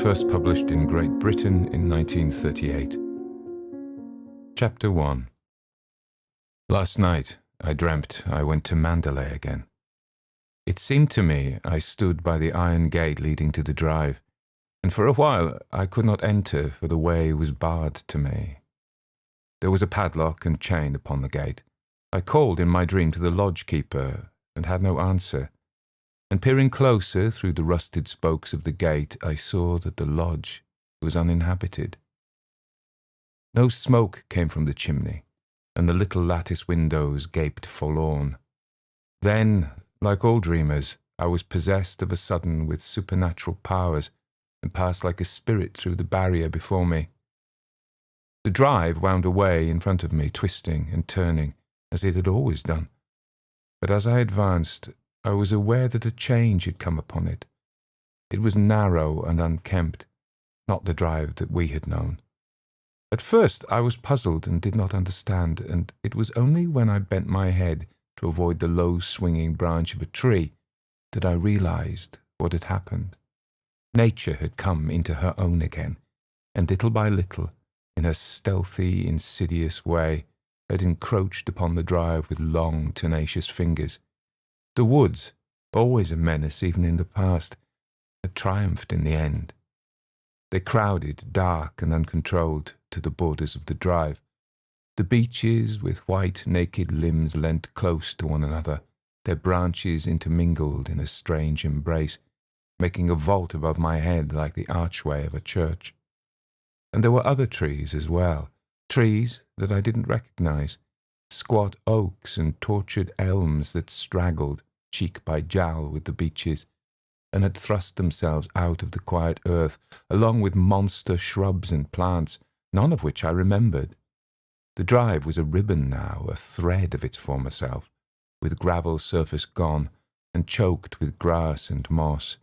first published in Great Britain in 1938. Chapter 1. Last night I dreamt I went to Mandalay again. It seemed to me I stood by the iron gate leading to the drive, and for a while I could not enter, for the way was barred to me. There was a padlock and chain upon the gate. I called in my dream to the lodge-keeper, and had no answer, and peering closer through the rusted spokes of the gate, I saw that the lodge was uninhabited. No smoke came from the chimney, and the little lattice windows gaped forlorn. Then, like all dreamers, I was possessed of a sudden with supernatural powers, and passed like a spirit through the barrier before me. The drive wound away in front of me, twisting and turning, as it had always done. But as I advanced, I was aware that a change had come upon it. It was narrow and unkempt, not the drive that we had known. At first I was puzzled and did not understand, and it was only when I bent my head to avoid the low swinging branch of a tree that I realized what had happened. Nature had come into her own again, and little by little, in her stealthy, insidious way, had encroached upon the drive with long, tenacious fingers. The woods, always a menace even in the past, had triumphed in the end. They crowded, dark and uncontrolled, to the borders of the drive. The beeches, with white, naked limbs, leant close to one another, their branches intermingled in a strange embrace, making a vault above my head like the archway of a church. And there were other trees as well, trees that I didn't recognize, squat oaks and tortured elms that straggled, cheek by jowl with the beeches, and had thrust themselves out of the quiet earth, along with monster shrubs and plants, none of which I remembered. The drive was a ribbon now, a thread of its former self, with gravel surface gone, and choked with grass and moss.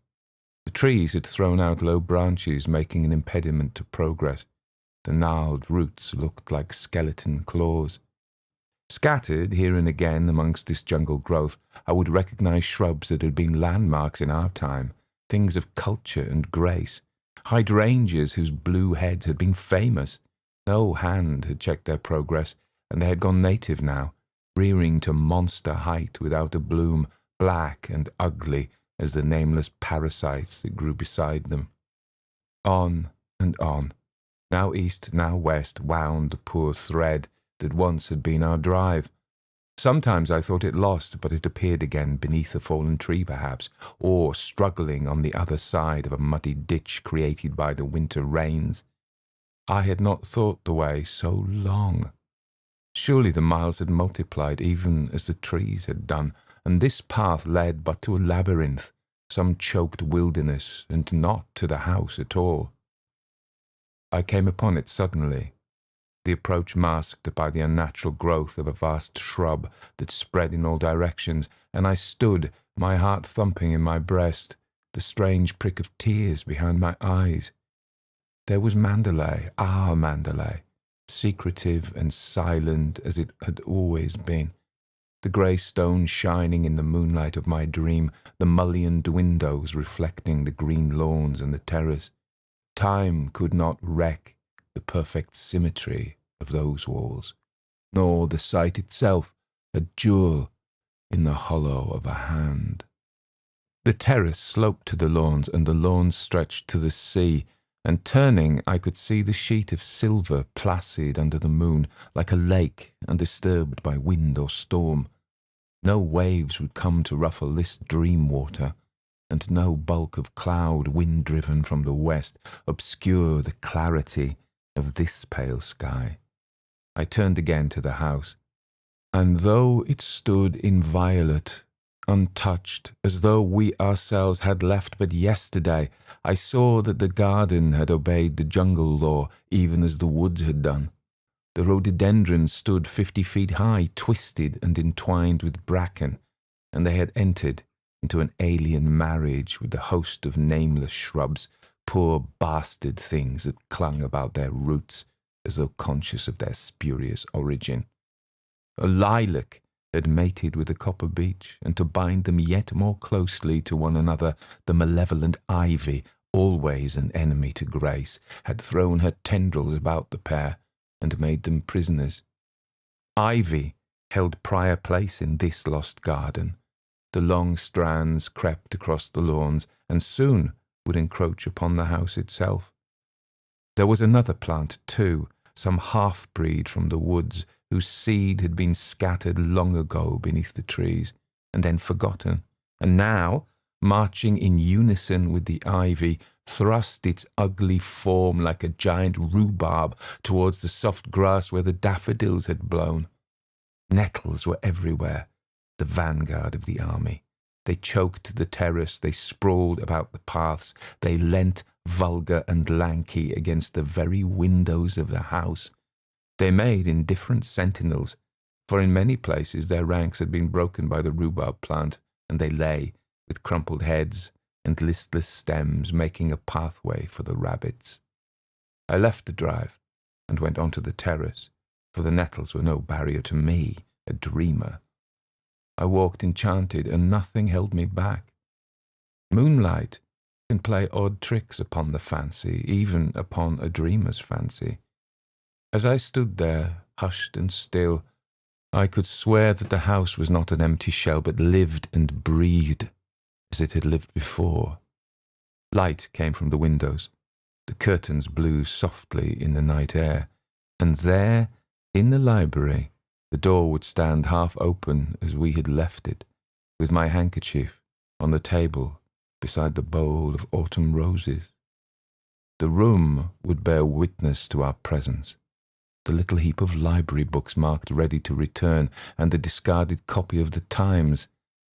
The trees had thrown out low branches, making an impediment to progress. The gnarled roots looked like skeleton claws. Scattered here and again amongst this jungle growth, I would recognize shrubs that had been landmarks in our time, things of culture and grace, hydrangeas whose blue heads had been famous. No hand had checked their progress, and they had gone native now, rearing to monster height without a bloom, black and ugly as the nameless parasites that grew beside them. On and on, now east, now west, wound the poor thread that once had been our drive. Sometimes I thought it lost, but it appeared again beneath a fallen tree perhaps, or struggling on the other side of a muddy ditch created by the winter rains. I had not thought the way so long. Surely the miles had multiplied even as the trees had done, and this path led but to a labyrinth, some choked wilderness, and not to the house at all. I came upon it suddenly, the approach masked by the unnatural growth of a vast shrub that spread in all directions, and I stood, my heart thumping in my breast, the strange prick of tears behind my eyes. There was Mandalay, our Mandalay, secretive and silent as it had always been, the grey stone shining in the moonlight of my dream, the mullioned windows reflecting the green lawns and the terrace. Time could not wreck the perfect symmetry of those walls, nor the site itself a jewel in the hollow of a hand. The terrace sloped to the lawns, and the lawns stretched to the sea, and turning I could see the sheet of silver placid under the moon, like a lake undisturbed by wind or storm. No waves would come to ruffle this dream water, and no bulk of cloud, wind-driven from the west, obscure the clarity of this pale sky. I turned again to the house, and though it stood inviolate, untouched, as though we ourselves had left but yesterday, I saw that the garden had obeyed the jungle law, even as the woods had done. The rhododendrons stood 50 feet high, twisted and entwined with bracken, and they had entered into an alien marriage with the host of nameless shrubs, poor bastard things that clung about their roots as though conscious of their spurious origin. A lilac had mated with the copper beech, and to bind them yet more closely to one another, the malevolent ivy, always an enemy to Grace, had thrown her tendrils about the pair and made them prisoners. Ivy held prior place in this lost garden. The long strands crept across the lawns and soon would encroach upon the house itself. There was another plant, too, some half-breed from the woods, whose seed had been scattered long ago beneath the trees, and then forgotten, and now, marching in unison with the ivy, thrust its ugly form like a giant rhubarb towards the soft grass where the daffodils had blown. Nettles were everywhere, the vanguard of the army. They choked the terrace, they sprawled about the paths, they leant vulgar and lanky against the very windows of the house. They made indifferent sentinels, for in many places their ranks had been broken by the rhubarb plant, and they lay, with crumpled heads and listless stems, making a pathway for the rabbits. I left the drive and went on to the terrace, for the nettles were no barrier to me, a dreamer. I walked enchanted, and nothing held me back. Moonlight can play odd tricks upon the fancy, even upon a dreamer's fancy. As I stood there, hushed and still, I could swear that the house was not an empty shell, but lived and breathed as it had lived before. Light came from the windows. The curtains blew softly in the night air, and there, in the library, the door would stand half open as we had left it, with my handkerchief on the table beside the bowl of autumn roses. The room would bear witness to our presence. The little heap of library books marked ready to return, and the discarded copy of the Times,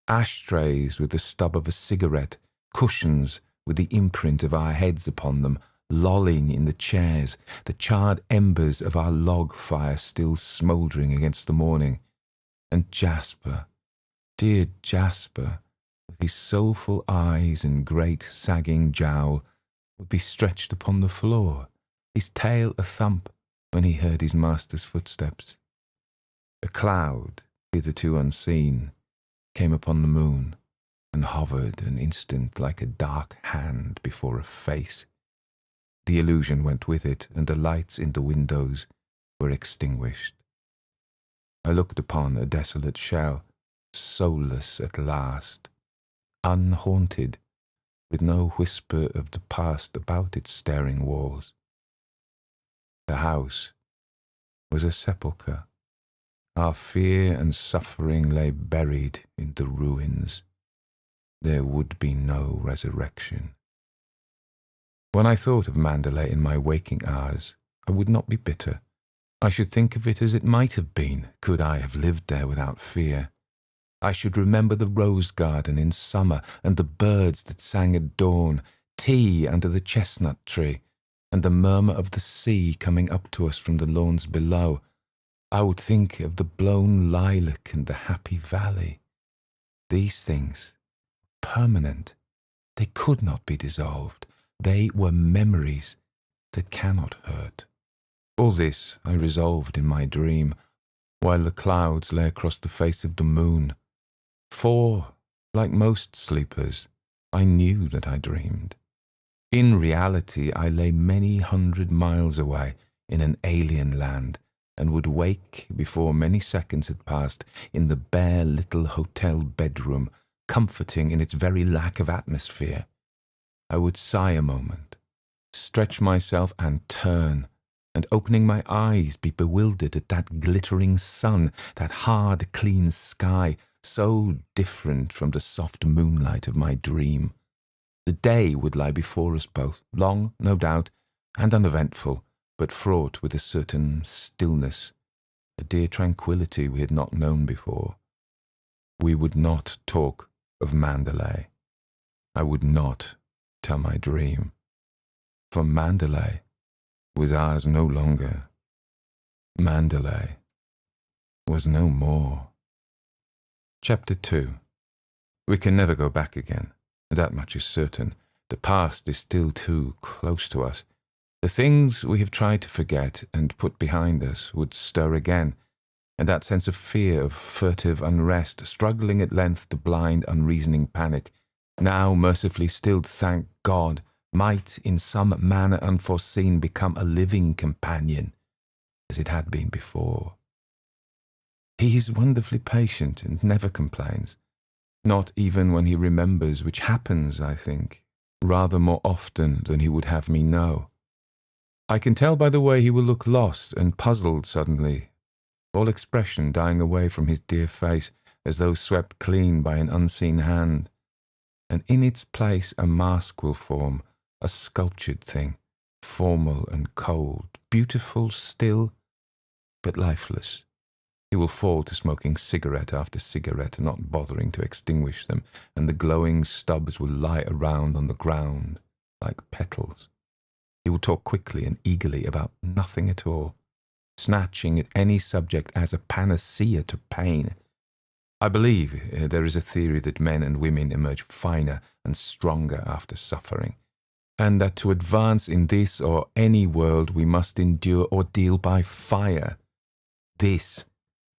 ashtrays with the stub of a cigarette, cushions with the imprint of our heads upon them, lolling in the chairs, the charred embers of our log fire still smouldering against the morning, and Jasper, dear Jasper, with his soulful eyes and great sagging jowl, would be stretched upon the floor, his tail a thump when he heard his master's footsteps. A cloud, hitherto unseen, came upon the moon, and hovered an instant like a dark hand before a face. The illusion went with it, and the lights in the windows were extinguished. I looked upon a desolate shell, soulless at last, unhaunted, with no whisper of the past about its staring walls. The house was a sepulchre. Our fear and suffering lay buried in the ruins. There would be no resurrection. When I thought of Mandalay in my waking hours, I would not be bitter. I should think of it as it might have been, could I have lived there without fear. I should remember the rose garden in summer, and the birds that sang at dawn, tea under the chestnut tree, and the murmur of the sea coming up to us from the lawns below. I would think of the blown lilac and the happy valley. These things, permanent, they could not be dissolved. They were memories that cannot hurt. All this I resolved in my dream, while the clouds lay across the face of the moon. For, like most sleepers, I knew that I dreamed. In reality, I lay many 100 miles away in an alien land, and would wake before many seconds had passed in the bare little hotel bedroom, comforting in its very lack of atmosphere. I would sigh a moment, stretch myself and turn, and opening my eyes be bewildered at that glittering sun, that hard, clean sky, so different from the soft moonlight of my dream. The day would lie before us both, long, no doubt, and uneventful, but fraught with a certain stillness, a dear tranquillity we had not known before. We would not talk of Mandalay. I would not tell my dream, for Mandalay was ours no longer. Mandalay was no more. Chapter 2. We can never go back again, that much is certain. The past is still too close to us. The things we have tried to forget and put behind us would stir again, and that sense of fear, of furtive unrest, struggling at length to blind unreasoning panic, now mercifully stilled, thank God, might in some manner unforeseen become a living companion, as it had been before. He is wonderfully patient and never complains, not even when he remembers, which happens, I think, rather more often than he would have me know. I can tell by the way he will look lost and puzzled suddenly, all expression dying away from his dear face as though swept clean by an unseen hand, and in its place a mask will form, a sculptured thing, formal and cold, beautiful still, but lifeless. He will fall to smoking cigarette after cigarette, not bothering to extinguish them, and the glowing stubs will lie around on the ground like petals. He will talk quickly and eagerly about nothing at all, snatching at any subject as a panacea to pain. I believe there is a theory that men and women emerge finer and stronger after suffering, and that to advance in this or any world we must endure ordeal by fire. This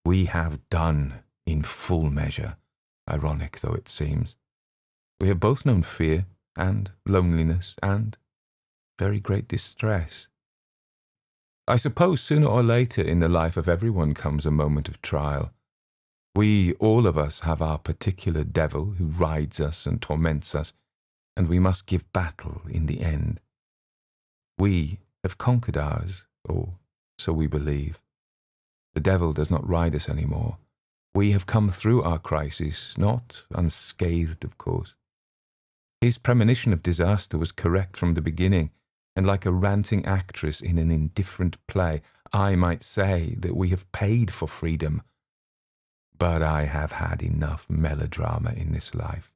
we have done in full measure, ironic though it seems. We have both known fear and loneliness and very great distress. I suppose sooner or later in the life of everyone comes a moment of trial. We, all of us, have our particular devil who rides us and torments us, and we must give battle in the end. We have conquered ours, or so we believe. The devil does not ride us any more. We have come through our crisis, not unscathed, of course. His premonition of disaster was correct from the beginning, and like a ranting actress in an indifferent play, I might say that we have paid for freedom. But I have had enough melodrama in this life,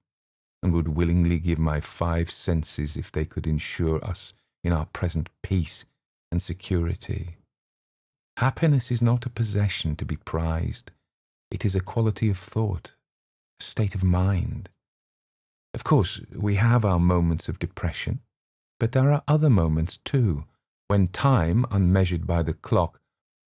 and would willingly give my 5 senses if they could ensure us in our present peace and security. Happiness is not a possession to be prized. It is a quality of thought, a state of mind. Of course, we have our moments of depression, but there are other moments too, when time, unmeasured by the clock,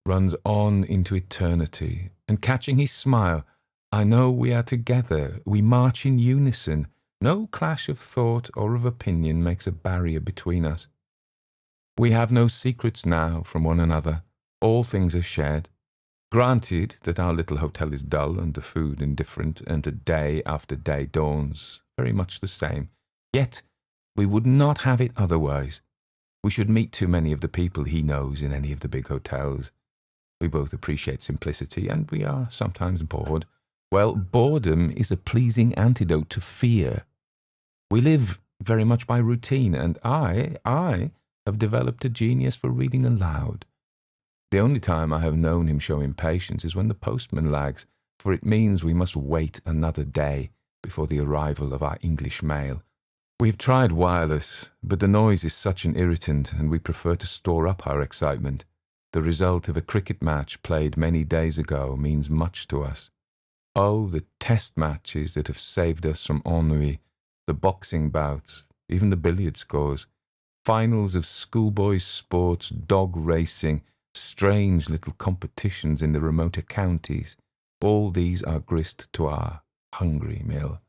runs on into eternity, and catching his smile, I know we are together, we march in unison. No clash of thought or of opinion makes a barrier between us. We have no secrets now from one another. All things are shared. Granted that our little hotel is dull and the food indifferent, and that day after day dawns very much the same, yet we would not have it otherwise. We should meet too many of the people he knows in any of the big hotels. We both appreciate simplicity, and we are sometimes bored. Well, boredom is a pleasing antidote to fear. We live very much by routine, and I have developed a genius for reading aloud. The only time I have known him show impatience is when the postman lags, for it means we must wait another day before the arrival of our English mail. We have tried wireless, but the noise is such an irritant, and we prefer to store up our excitement. The result of a cricket match played many days ago means much to us. Oh, the test matches that have saved us from ennui, the boxing bouts, even the billiard scores, finals of schoolboys' sports, dog racing, strange little competitions in the remoter counties, all these are grist to our hungry mill.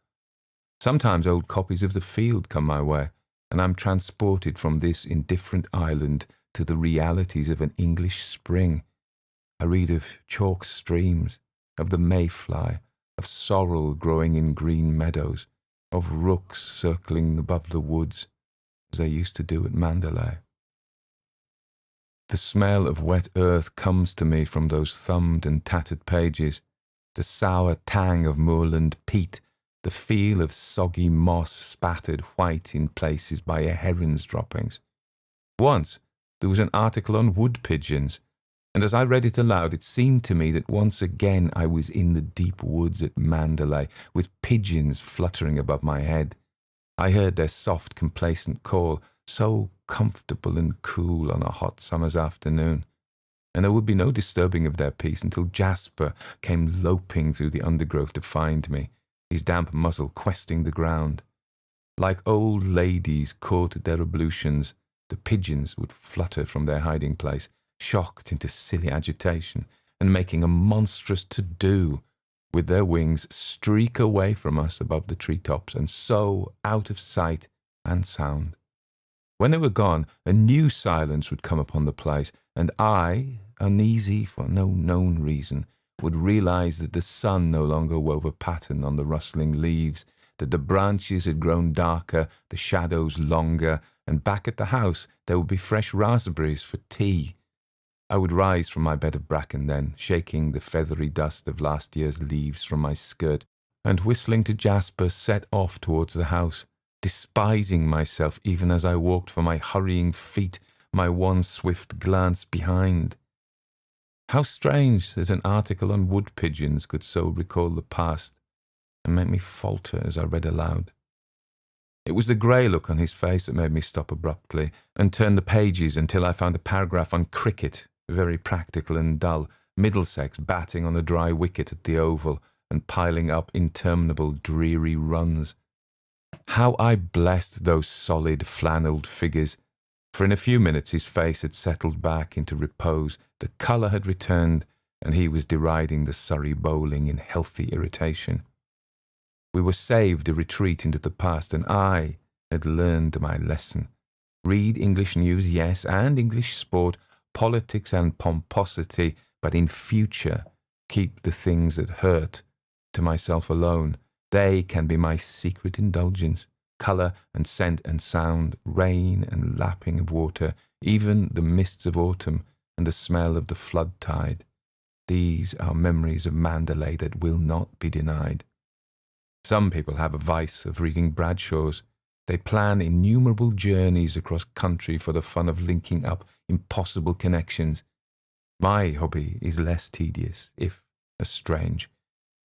Sometimes old copies of The Field come my way, and I'm transported from this indifferent island to the realities of an English spring. I read of chalk streams, of the mayfly, of sorrel growing in green meadows, of rooks circling above the woods, as they used to do at Mandalay. The smell of wet earth comes to me from those thumbed and tattered pages, the sour tang of moorland peat, the feel of soggy moss spattered white in places by a heron's droppings. Once there was an article on wood pigeons, and as I read it aloud, it seemed to me that once again I was in the deep woods at Mandalay, with pigeons fluttering above my head. I heard their soft, complacent call, so comfortable and cool on a hot summer's afternoon, and there would be no disturbing of their peace until Jasper came loping through the undergrowth to find me, his damp muzzle questing the ground. Like old ladies caught at their ablutions, the pigeons would flutter from their hiding place, shocked into silly agitation, and making a monstrous to-do with their wings, streak away from us above the treetops, and so out of sight and sound. When they were gone, a new silence would come upon the place, and I, uneasy for no known reason, would realize that the sun no longer wove a pattern on the rustling leaves, that the branches had grown darker, the shadows longer, and back at the house there would be fresh raspberries for tea. I would rise from my bed of bracken then, shaking the feathery dust of last year's leaves from my skirt, and whistling to Jasper set off towards the house, despising myself even as I walked for my hurrying feet, my one swift glance behind. How strange that an article on wood pigeons could so recall the past and make me falter as I read aloud. It was the grey look on his face that made me stop abruptly and turn the pages until I found a paragraph on cricket, very practical and dull, Middlesex batting on a dry wicket at the Oval and piling up interminable dreary runs. How I blessed those solid flannelled figures, for in a few minutes his face had settled back into repose, the colour had returned, and he was deriding the Surrey bowling in healthy irritation. We were saved a retreat into the past, and I had learned my lesson. Read English news, yes, and English sport, politics and pomposity, but in future keep the things that hurt to myself alone. They can be my secret indulgence. Colour and scent and sound, rain and lapping of water, even the mists of autumn and the smell of the flood tide. These are memories of Mandalay that will not be denied. Some people have a vice of reading Bradshaws. They plan innumerable journeys across country for the fun of linking up impossible connections. My hobby is less tedious, if as strange.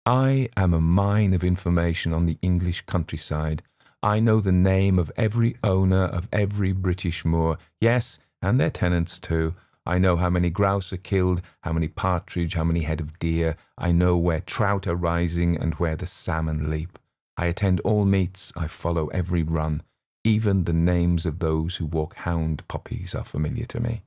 I am a mine of information on the English countryside. I know the name of every owner of every British moor, yes, and their tenants too. I know how many grouse are killed, how many partridge, how many head of deer. I know where trout are rising and where the salmon leap. I attend all meets, I follow every run. Even the names of those who walk hound poppies are familiar to me.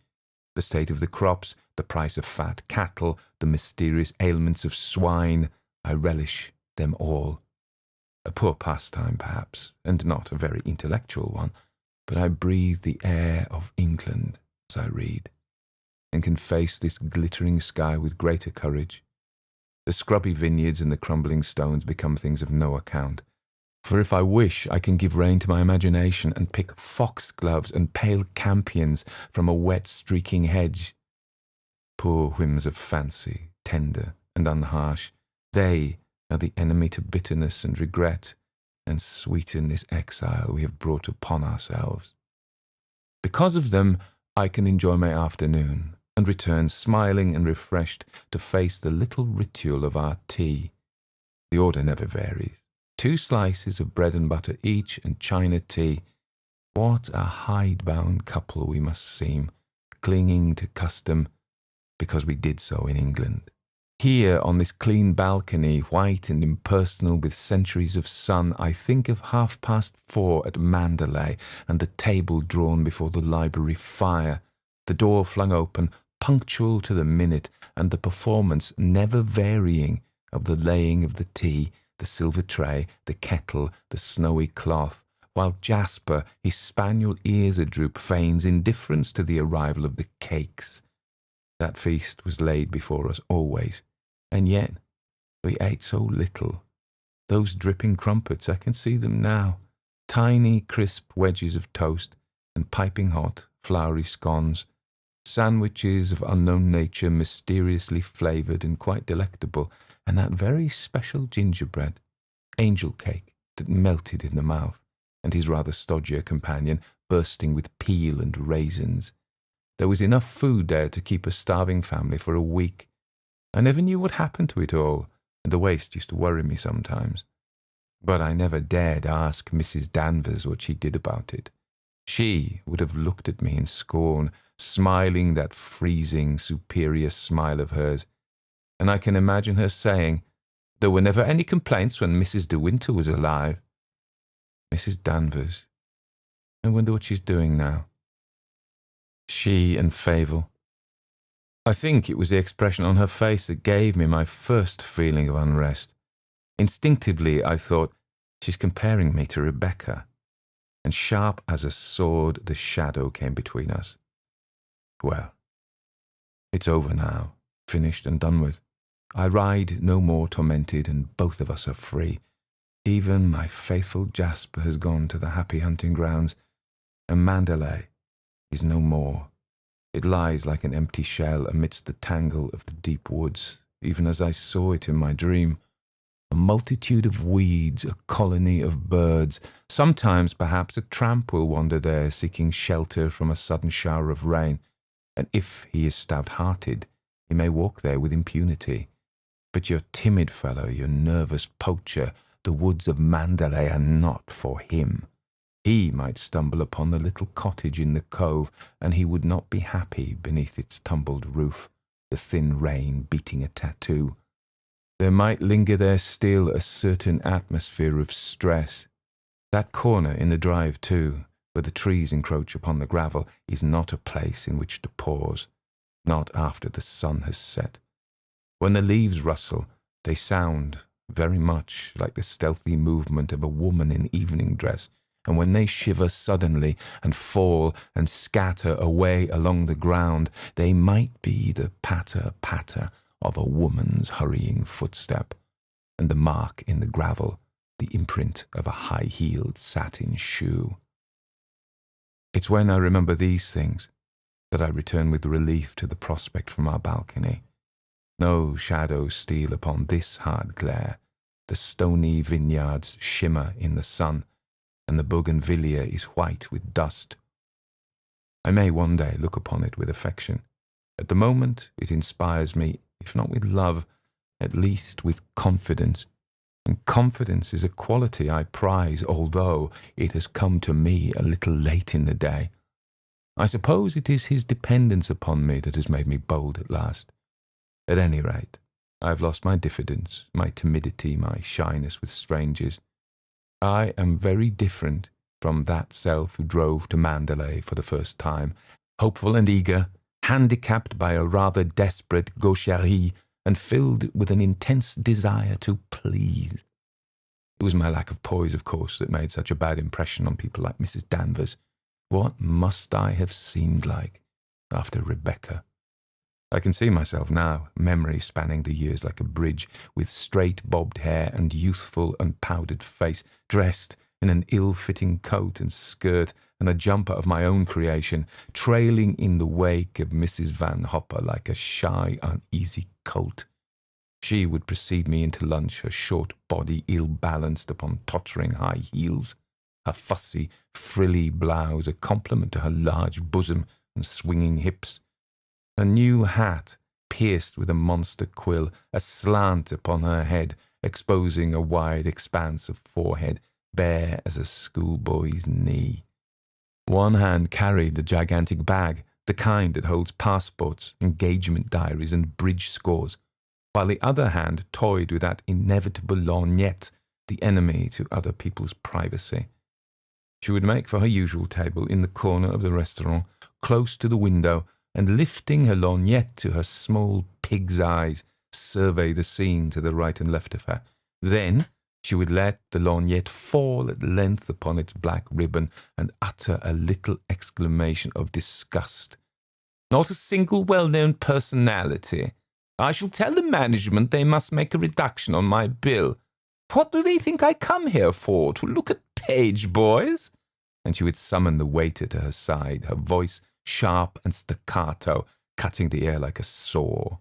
The state of the crops, the price of fat cattle, the mysterious ailments of swine, I relish them all. A poor pastime, perhaps, and not a very intellectual one, but I breathe the air of England as I read, and can face this glittering sky with greater courage. The scrubby vineyards and the crumbling stones become things of no account, for if I wish, I can give rein to my imagination and pick foxgloves and pale campions from a wet streaking hedge. Poor whims of fancy, tender and unharsh, they are the enemy to bitterness and regret, and sweeten this exile we have brought upon ourselves. Because of them, I can enjoy my afternoon, and return smiling and refreshed to face the little ritual of our tea. The order never varies. 2 slices of bread and butter each, and China tea. What a hidebound couple we must seem, clinging to custom because we did so in England. Here, on this clean balcony, white and impersonal with centuries of sun, I think of 4:30 at Mandalay, and the table drawn before the library fire, the door flung open, punctual to the minute, and the performance never varying of the laying of the tea, the silver tray, the kettle, the snowy cloth, while Jasper, his spaniel ears adroop, feigns indifference to the arrival of the cakes. That feast was laid before us always, and yet we ate so little. Those dripping crumpets, I can see them now, tiny crisp wedges of toast, and piping hot, floury scones, sandwiches of unknown nature, mysteriously flavoured and quite delectable, and that very special gingerbread, angel cake, that melted in the mouth, and his rather stodgier companion bursting with peel and raisins. There was enough food there to keep a starving family for a week. I never knew what happened to it all, and the waste used to worry me sometimes. But I never dared ask Mrs. Danvers what she did about it. She would have looked at me in scorn, smiling that freezing, superior smile of hers, and I can imagine her saying, "There were never any complaints when Mrs. De Winter was alive." Mrs. Danvers. I wonder what she's doing now. She and Fable. I think it was the expression on her face that gave me my first feeling of unrest. Instinctively, I thought, she's comparing me to Rebecca. and sharp as a sword the shadow came between us. Well, it's over now, finished and done with. I ride no more tormented, and both of us are free. Even my faithful Jasper has gone to the happy hunting grounds, and Mandalay is no more. It lies like an empty shell amidst the tangle of the deep woods, even as I saw it in my dream. A multitude of weeds, a colony of birds. Sometimes, perhaps, a tramp will wander there, seeking shelter from a sudden shower of rain, and if he is stout-hearted, he may walk there with impunity. But your timid fellow, your nervous poacher, the woods of Mandalay are not for him. He might stumble upon the little cottage in the cove, and he would not be happy beneath its tumbled roof, the thin rain beating a tattoo. There might linger there still a certain atmosphere of stress. That corner in the drive, too, where the trees encroach upon the gravel, is not a place in which to pause, not after the sun has set. When the leaves rustle, they sound very much like the stealthy movement of a woman in evening dress, and when they shiver suddenly and fall and scatter away along the ground, they might be the patter-patter of a woman's hurrying footstep, and the mark in the gravel, the imprint of a high-heeled satin shoe. It's when I remember these things that I return with relief to the prospect from our balcony. No shadows steal upon this hard glare. The stony vineyards shimmer in the sun, and the bougainvillea is white with dust. I may one day look upon it with affection. At the moment it inspires me, if not with love, at least with confidence. And confidence is a quality I prize, although it has come to me a little late in the day. I suppose it is his dependence upon me that has made me bold at last. At any rate, I have lost my diffidence, my timidity, my shyness with strangers. I am very different from that self who drove to Mandalay for the first time, hopeful and eager, handicapped by a rather desperate gaucherie, and filled with an intense desire to please. It was my lack of poise, of course, that made such a bad impression on people like Mrs. Danvers. What must I have seemed like after Rebecca? I can see myself now, memory spanning the years like a bridge, with straight bobbed hair and youthful and powdered face, dressed in an ill-fitting coat and skirt and a jumper of my own creation, trailing in the wake of Mrs. Van Hopper like a shy, uneasy colt. She would precede me into lunch, her short body ill-balanced upon tottering high heels, her fussy, frilly blouse a compliment to her large bosom and swinging hips. Her new hat, pierced with a monster quill, aslant upon her head, exposing a wide expanse of forehead, bare as a schoolboy's knee. One hand carried a gigantic bag, the kind that holds passports, engagement diaries, and bridge scores, while the other hand toyed with that inevitable lorgnette, the enemy to other people's privacy. She would make for her usual table in the corner of the restaurant, close to the window, and lifting her lorgnette to her small pig's eyes, survey the scene to the right and left of her. Then she would let the lorgnette fall at length upon its black ribbon and utter a little exclamation of disgust. "Not a single well-known personality. I shall tell the management they must make a reduction on my bill. What do they think I come here for, to look at page boys?" And she would summon the waiter to her side, her voice sharp and staccato, cutting the air like a saw.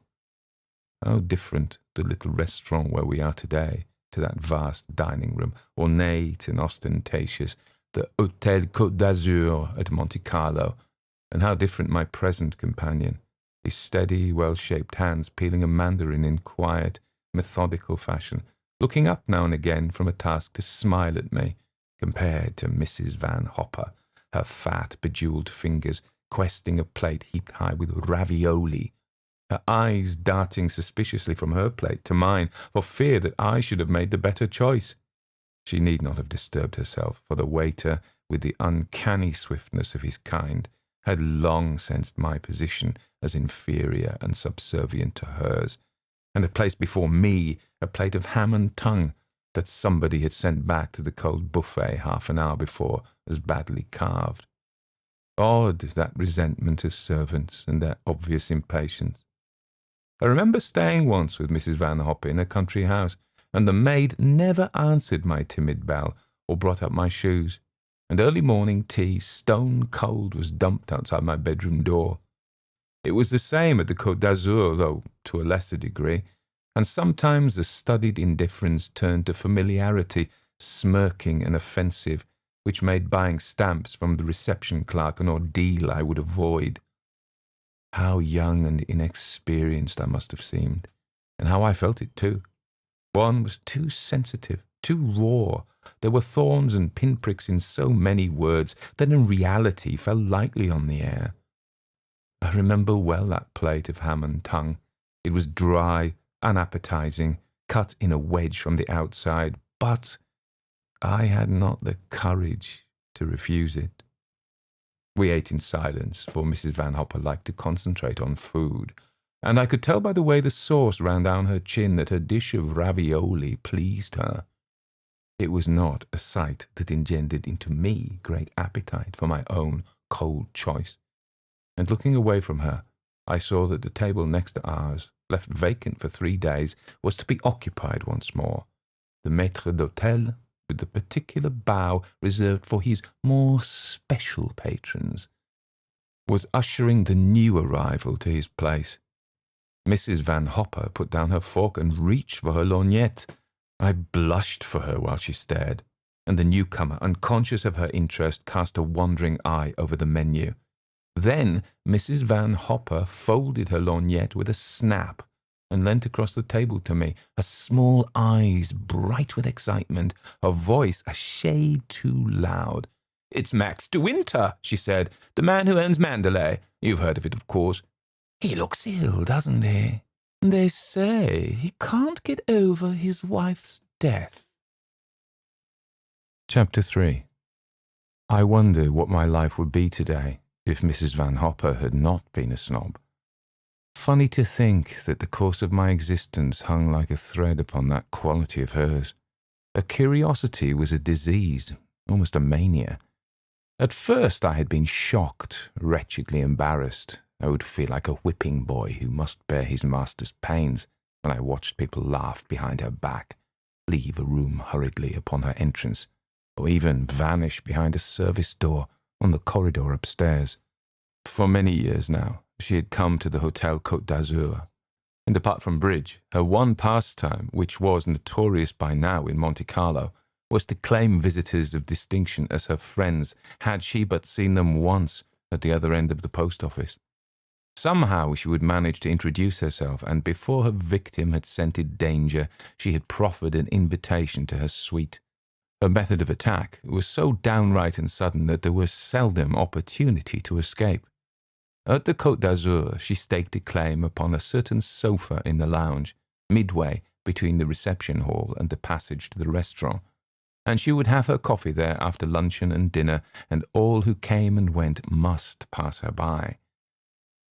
How different the little restaurant where we are today to that vast dining room, ornate and ostentatious, the Hôtel Côte d'Azur at Monte Carlo, and how different my present companion, his steady, well-shaped hands peeling a mandarin in quiet, methodical fashion, looking up now and again from a task to smile at me, compared to Mrs. Van Hopper, her fat, bejewelled fingers questing a plate heaped high with ravioli, her eyes darting suspiciously from her plate to mine for fear that I should have made the better choice. She need not have disturbed herself, for the waiter, with the uncanny swiftness of his kind, had long sensed my position as inferior and subservient to hers, and had placed before me a plate of ham and tongue that somebody had sent back to the cold buffet half an hour before as badly carved. Odd, that resentment of servants and their obvious impatience. I remember staying once with Mrs. Van Hoppe in a country house, and the maid never answered my timid bell or brought up my shoes, and early morning tea, stone cold, was dumped outside my bedroom door. It was the same at the Côte d'Azur, though to a lesser degree, and sometimes the studied indifference turned to familiarity, smirking and offensive, which made buying stamps from the reception clerk an ordeal I would avoid. How young and inexperienced I must have seemed, and how I felt it too. One was too sensitive, too raw. There were thorns and pinpricks in so many words that in reality fell lightly on the air. I remember well that plate of ham and tongue. It was dry, unappetizing, cut in a wedge from the outside, but I had not the courage to refuse it. We ate in silence, for Mrs. Van Hoppe liked to concentrate on food, and I could tell by the way the sauce ran down her chin that her dish of ravioli pleased her. It was not a sight that engendered into me great appetite for my own cold choice, and looking away from her, I saw that the table next to ours, left vacant for 3 days, was to be occupied once more. The maître d'hôtel, with the particular bow reserved for his more special patrons, was ushering the new arrival to his place. Mrs. Van Hoppe put down her fork and reached for her lorgnette. I blushed for her while she stared, and the newcomer, unconscious of her interest, cast a wandering eye over the menu. Then Mrs. Van Hoppe folded her lorgnette with a snap and leant across the table to me, her small eyes bright with excitement, her voice a shade too loud. "It's Max de Winter," she said, "the man who owns Mandalay. You've heard of it, of course. He looks ill, doesn't he? They say he can't get over his wife's death." Chapter 3. I wonder what my life would be today if Mrs. Van Hoppe had not been a snob. Funny to think that the course of my existence hung like a thread upon that quality of hers. Her curiosity was a disease, almost a mania. At first I had been shocked, wretchedly embarrassed. I would feel like a whipping boy who must bear his master's pains when I watched people laugh behind her back, leave a room hurriedly upon her entrance, or even vanish behind a service door on the corridor upstairs. For many years now, she had come to the Hotel Côte d'Azur, and apart from bridge, her one pastime, which was notorious by now in Monte Carlo, was to claim visitors of distinction as her friends, had she but seen them once at the other end of the post office. Somehow she would manage to introduce herself, and before her victim had scented danger, she had proffered an invitation to her suite. Her method of attack was so downright and sudden that there was seldom opportunity to escape. At the Côte d'Azur, she staked a claim upon a certain sofa in the lounge, midway between the reception hall and the passage to the restaurant, and she would have her coffee there after luncheon and dinner, and all who came and went must pass her by.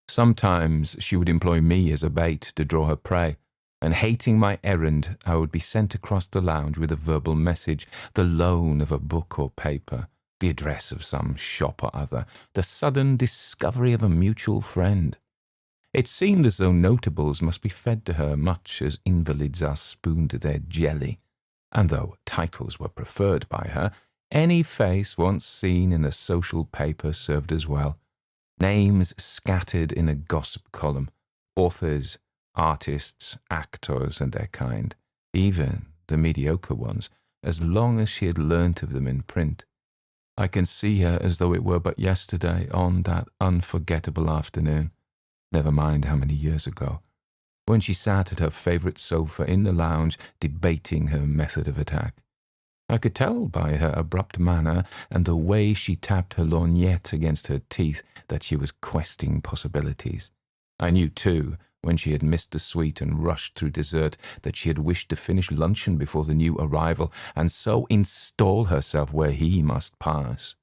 Sometimes she would employ me as a bait to draw her prey, and hating my errand, I would be sent across the lounge with a verbal message, the loan of a book or paper, the address of some shop or other, the sudden discovery of a mutual friend. It seemed as though notables must be fed to her much as invalids are spooned to their jelly, and though titles were preferred by her, any face once seen in a social paper served as well. Names scattered in a gossip column, authors, artists, actors, and their kind, even the mediocre ones, as long as she had learnt of them in print. I can see her as though it were but yesterday on that unforgettable afternoon, never mind how many years ago, when she sat at her favourite sofa in the lounge debating her method of attack. I could tell by her abrupt manner and the way she tapped her lorgnette against her teeth that she was questing possibilities. I knew, too, when she had missed the suite and rushed through dessert, that she had wished to finish luncheon before the new arrival, and so install herself where he must pass.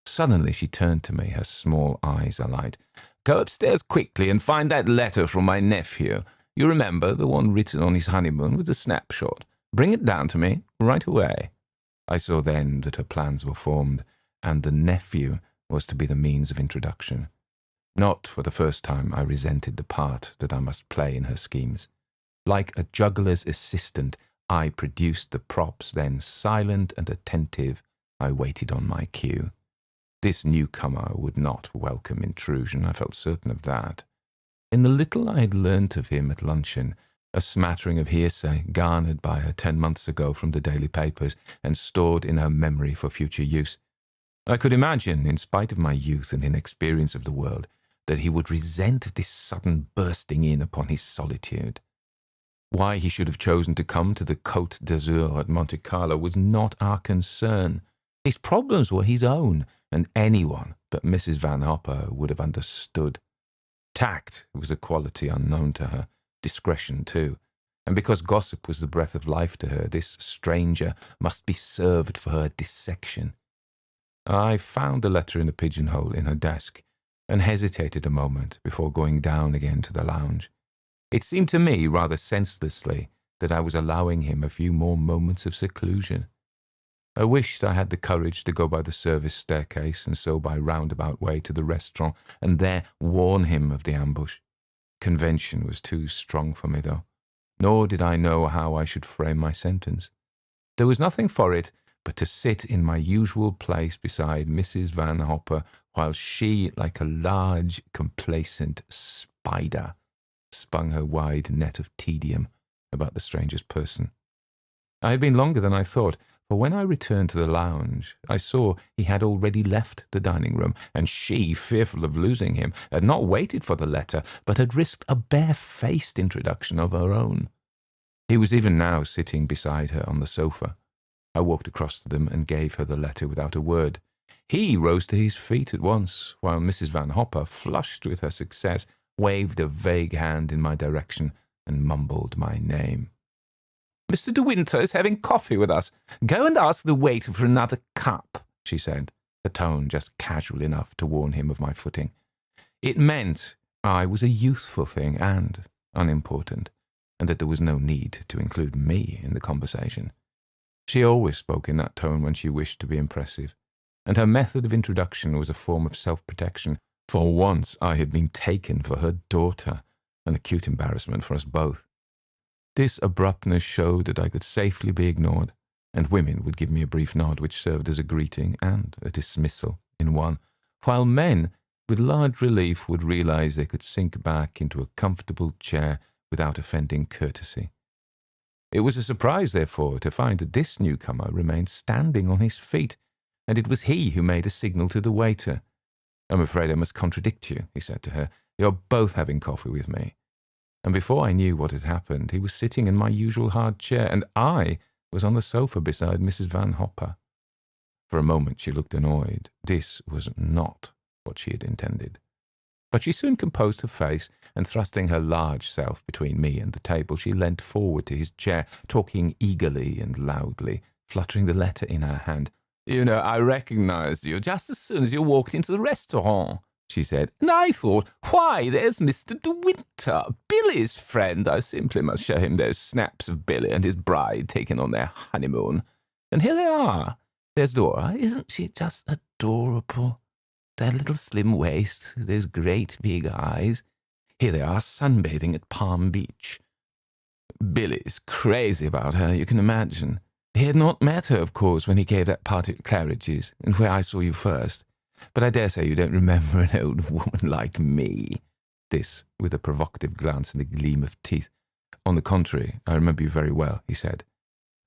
Suddenly she turned to me, her small eyes alight. "Go upstairs quickly and find that letter from my nephew. You remember, the one written on his honeymoon with the snapshot. Bring it down to me right away." I saw then that her plans were formed, and the nephew was to be the means of introduction. Not for the first time I resented the part that I must play in her schemes. Like a juggler's assistant, I produced the props, then silent and attentive, I waited on my cue. This newcomer would not welcome intrusion, I felt certain of that. In the little I had learnt of him at luncheon, a smattering of hearsay garnered by her 10 months ago from the daily papers and stored in her memory for future use, I could imagine, in spite of my youth and inexperience of the world, that he would resent this sudden bursting in upon his solitude. Why he should have chosen to come to the Côte d'Azur at Monte Carlo was not our concern. His problems were his own, and anyone but Mrs. Van Hopper would have understood. Tact was a quality unknown to her, discretion too, and because gossip was the breath of life to her, this stranger must be served for her dissection. I found the letter in a pigeonhole in her desk, and hesitated a moment before going down again to the lounge. It seemed to me, rather senselessly, that I was allowing him a few more moments of seclusion. I wished I had the courage to go by the service staircase and so by roundabout way to the restaurant and there warn him of the ambush. Convention was too strong for me, though, nor did I know how I should frame my sentence. There was nothing for it but to sit in my usual place beside Mrs. Van Hopper while she, like a large, complacent spider, spun her wide net of tedium about the stranger's person. I had been longer than I thought, for when I returned to the lounge, I saw he had already left the dining room, and she, fearful of losing him, had not waited for the letter, but had risked a bare-faced introduction of her own. He was even now sitting beside her on the sofa. I walked across to them and gave her the letter without a word. He rose to his feet at once, while Mrs. Van Hopper, flushed with her success, waved a vague hand in my direction and mumbled my name. "Mr. De Winter is having coffee with us. Go and ask the waiter for another cup," she said, her tone just casual enough to warn him of my footing. It meant I was a useful thing and unimportant, and that there was no need to include me in the conversation. She always spoke in that tone when she wished to be impressive, and her method of introduction was a form of self-protection. For once I had been taken for her daughter, an acute embarrassment for us both. This abruptness showed that I could safely be ignored, and women would give me a brief nod which served as a greeting and a dismissal in one, while men, with large relief, would realize they could sink back into a comfortable chair without offending courtesy. It was a surprise, therefore, to find that this newcomer remained standing on his feet, and it was he who made a signal to the waiter. "I'm afraid I must contradict you," he said to her. "You're both having coffee with me." And before I knew what had happened, he was sitting in my usual hard chair, and I was on the sofa beside Mrs. Van Hopper. For a moment she looked annoyed. This was not what she had intended. But she soon composed her face, and thrusting her large self between me and the table, she leant forward to his chair, talking eagerly and loudly, fluttering the letter in her hand. "You know, I recognized you just as soon as you walked into the restaurant," she said, "and I thought, why, there's Mr. De Winter, Billy's friend. I simply must show him those snaps of Billy and his bride taken on their honeymoon. And here they are. There's Dora. Isn't she just adorable? That little slim waist, those great big eyes. Here they are, sunbathing at Palm Beach. Billy's crazy about her, you can imagine. He had not met her, of course, when he gave that party at Claridge's, and where I saw you first. But I dare say you don't remember an old woman like me." This with a provocative glance and a gleam of teeth. "On the contrary, I remember you very well," he said.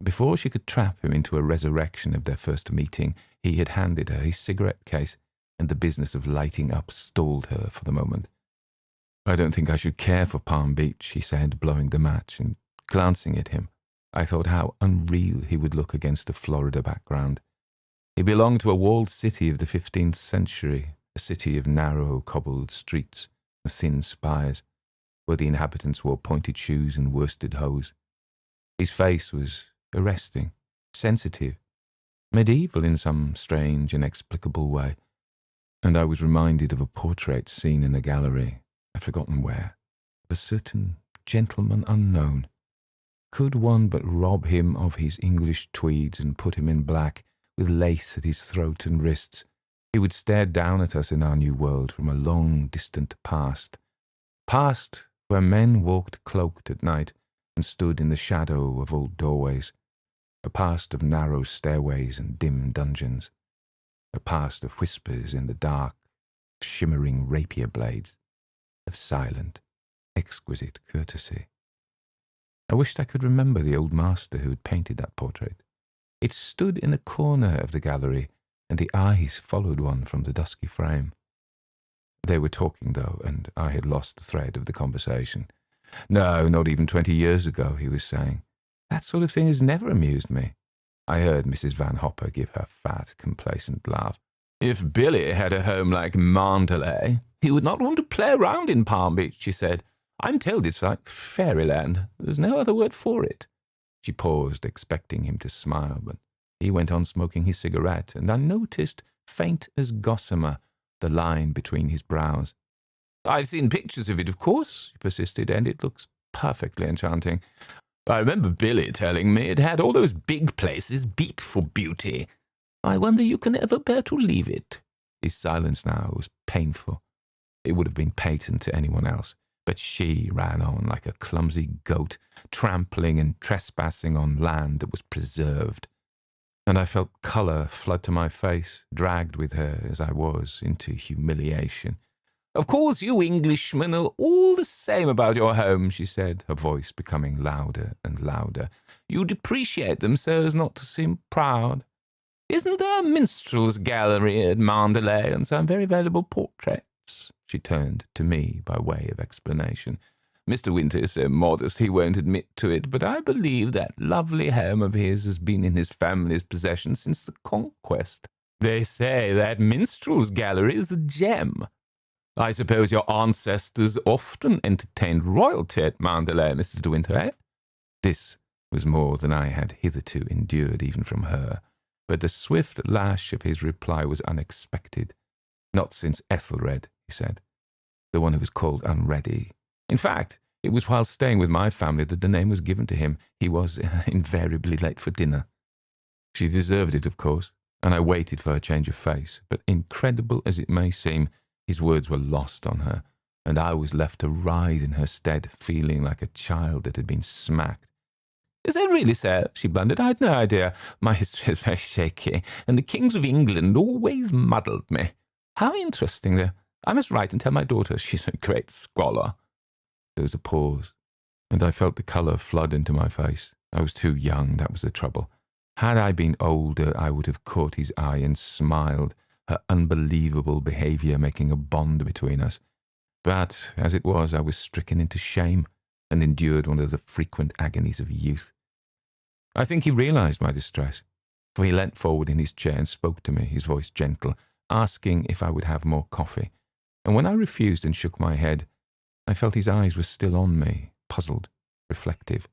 Before she could trap him into a resurrection of their first meeting, he had handed her his cigarette case, and the business of lighting up stalled her for the moment. "I don't think I should care for Palm Beach," he said, blowing the match, and glancing at him, I thought how unreal he would look against a Florida background. He belonged to a walled city of the 15th century, a city of narrow, cobbled streets and thin spires, where the inhabitants wore pointed shoes and worsted hose. His face was arresting, sensitive, medieval in some strange, inexplicable way, and I was reminded of a portrait seen in a gallery, I've forgotten where, of a certain gentleman unknown. Could one but rob him of his English tweeds and put him in black, with lace at his throat and wrists. He would stare down at us in our new world from a long, distant past. Past where men walked cloaked at night and stood in the shadow of old doorways. A past of narrow stairways and dim dungeons. A past of whispers in the dark, of shimmering rapier blades, of silent, exquisite courtesy. I wished I could remember the old master who had painted that portrait. It stood in a corner of the gallery, and the eyes followed one from the dusky frame. They were talking, though, and I had lost the thread of the conversation. No, not even 20 years ago, he was saying. That sort of thing has never amused me. I heard Mrs. Van Hopper give her fat, complacent laugh. If Billy had a home like Mandalay, he would not want to play around in Palm Beach, she said. I'm told it's like fairyland. There's no other word for it. She paused, expecting him to smile, but he went on smoking his cigarette, and I noticed, faint as gossamer, the line between his brows. I've seen pictures of it, of course, he persisted, and it looks perfectly enchanting. I remember Billy telling me it had all those big places beat for beauty. I wonder you can ever bear to leave it. His silence now was painful. It would have been patent to anyone else, but she ran on like a clumsy goat, trampling and trespassing on land that was preserved. And I felt colour flood to my face, dragged with her as I was into humiliation. Of course you Englishmen are all the same about your home, she said, her voice becoming louder and louder. You depreciate them so as not to seem proud. Isn't there a minstrel's gallery at Mandalay and some very valuable portraits? She turned to me by way of explanation. Mr. Winter is so modest he won't admit to it, but I believe that lovely home of his has been in his family's possession since the Conquest. They say that minstrel's gallery is a gem. I suppose your ancestors often entertained royalty at Mandalay, Mrs. de Winter, eh? This was more than I had hitherto endured even from her, but the swift lash of his reply was unexpected. Not since Ethelred, he said, the one who was called Unready. In fact, it was while staying with my family that the name was given to him. He was invariably late for dinner. She deserved it, of course, and I waited for her change of face, but incredible as it may seem, his words were lost on her, and I was left to writhe in her stead, feeling like a child that had been smacked. Is that really so? She blundered. I had no idea. My history is very shaky, and the kings of England always muddled me. How interesting, though. I must write and tell my daughter. She's a great scholar. There was a pause, and I felt the colour flood into my face. I was too young, that was the trouble. Had I been older, I would have caught his eye and smiled, her unbelievable behaviour making a bond between us. But, as it was, I was stricken into shame and endured one of the frequent agonies of youth. I think he realised my distress, for he leant forward in his chair and spoke to me, his voice gentle, asking if I would have more coffee. And when I refused and shook my head, I felt his eyes were still on me, puzzled, reflective.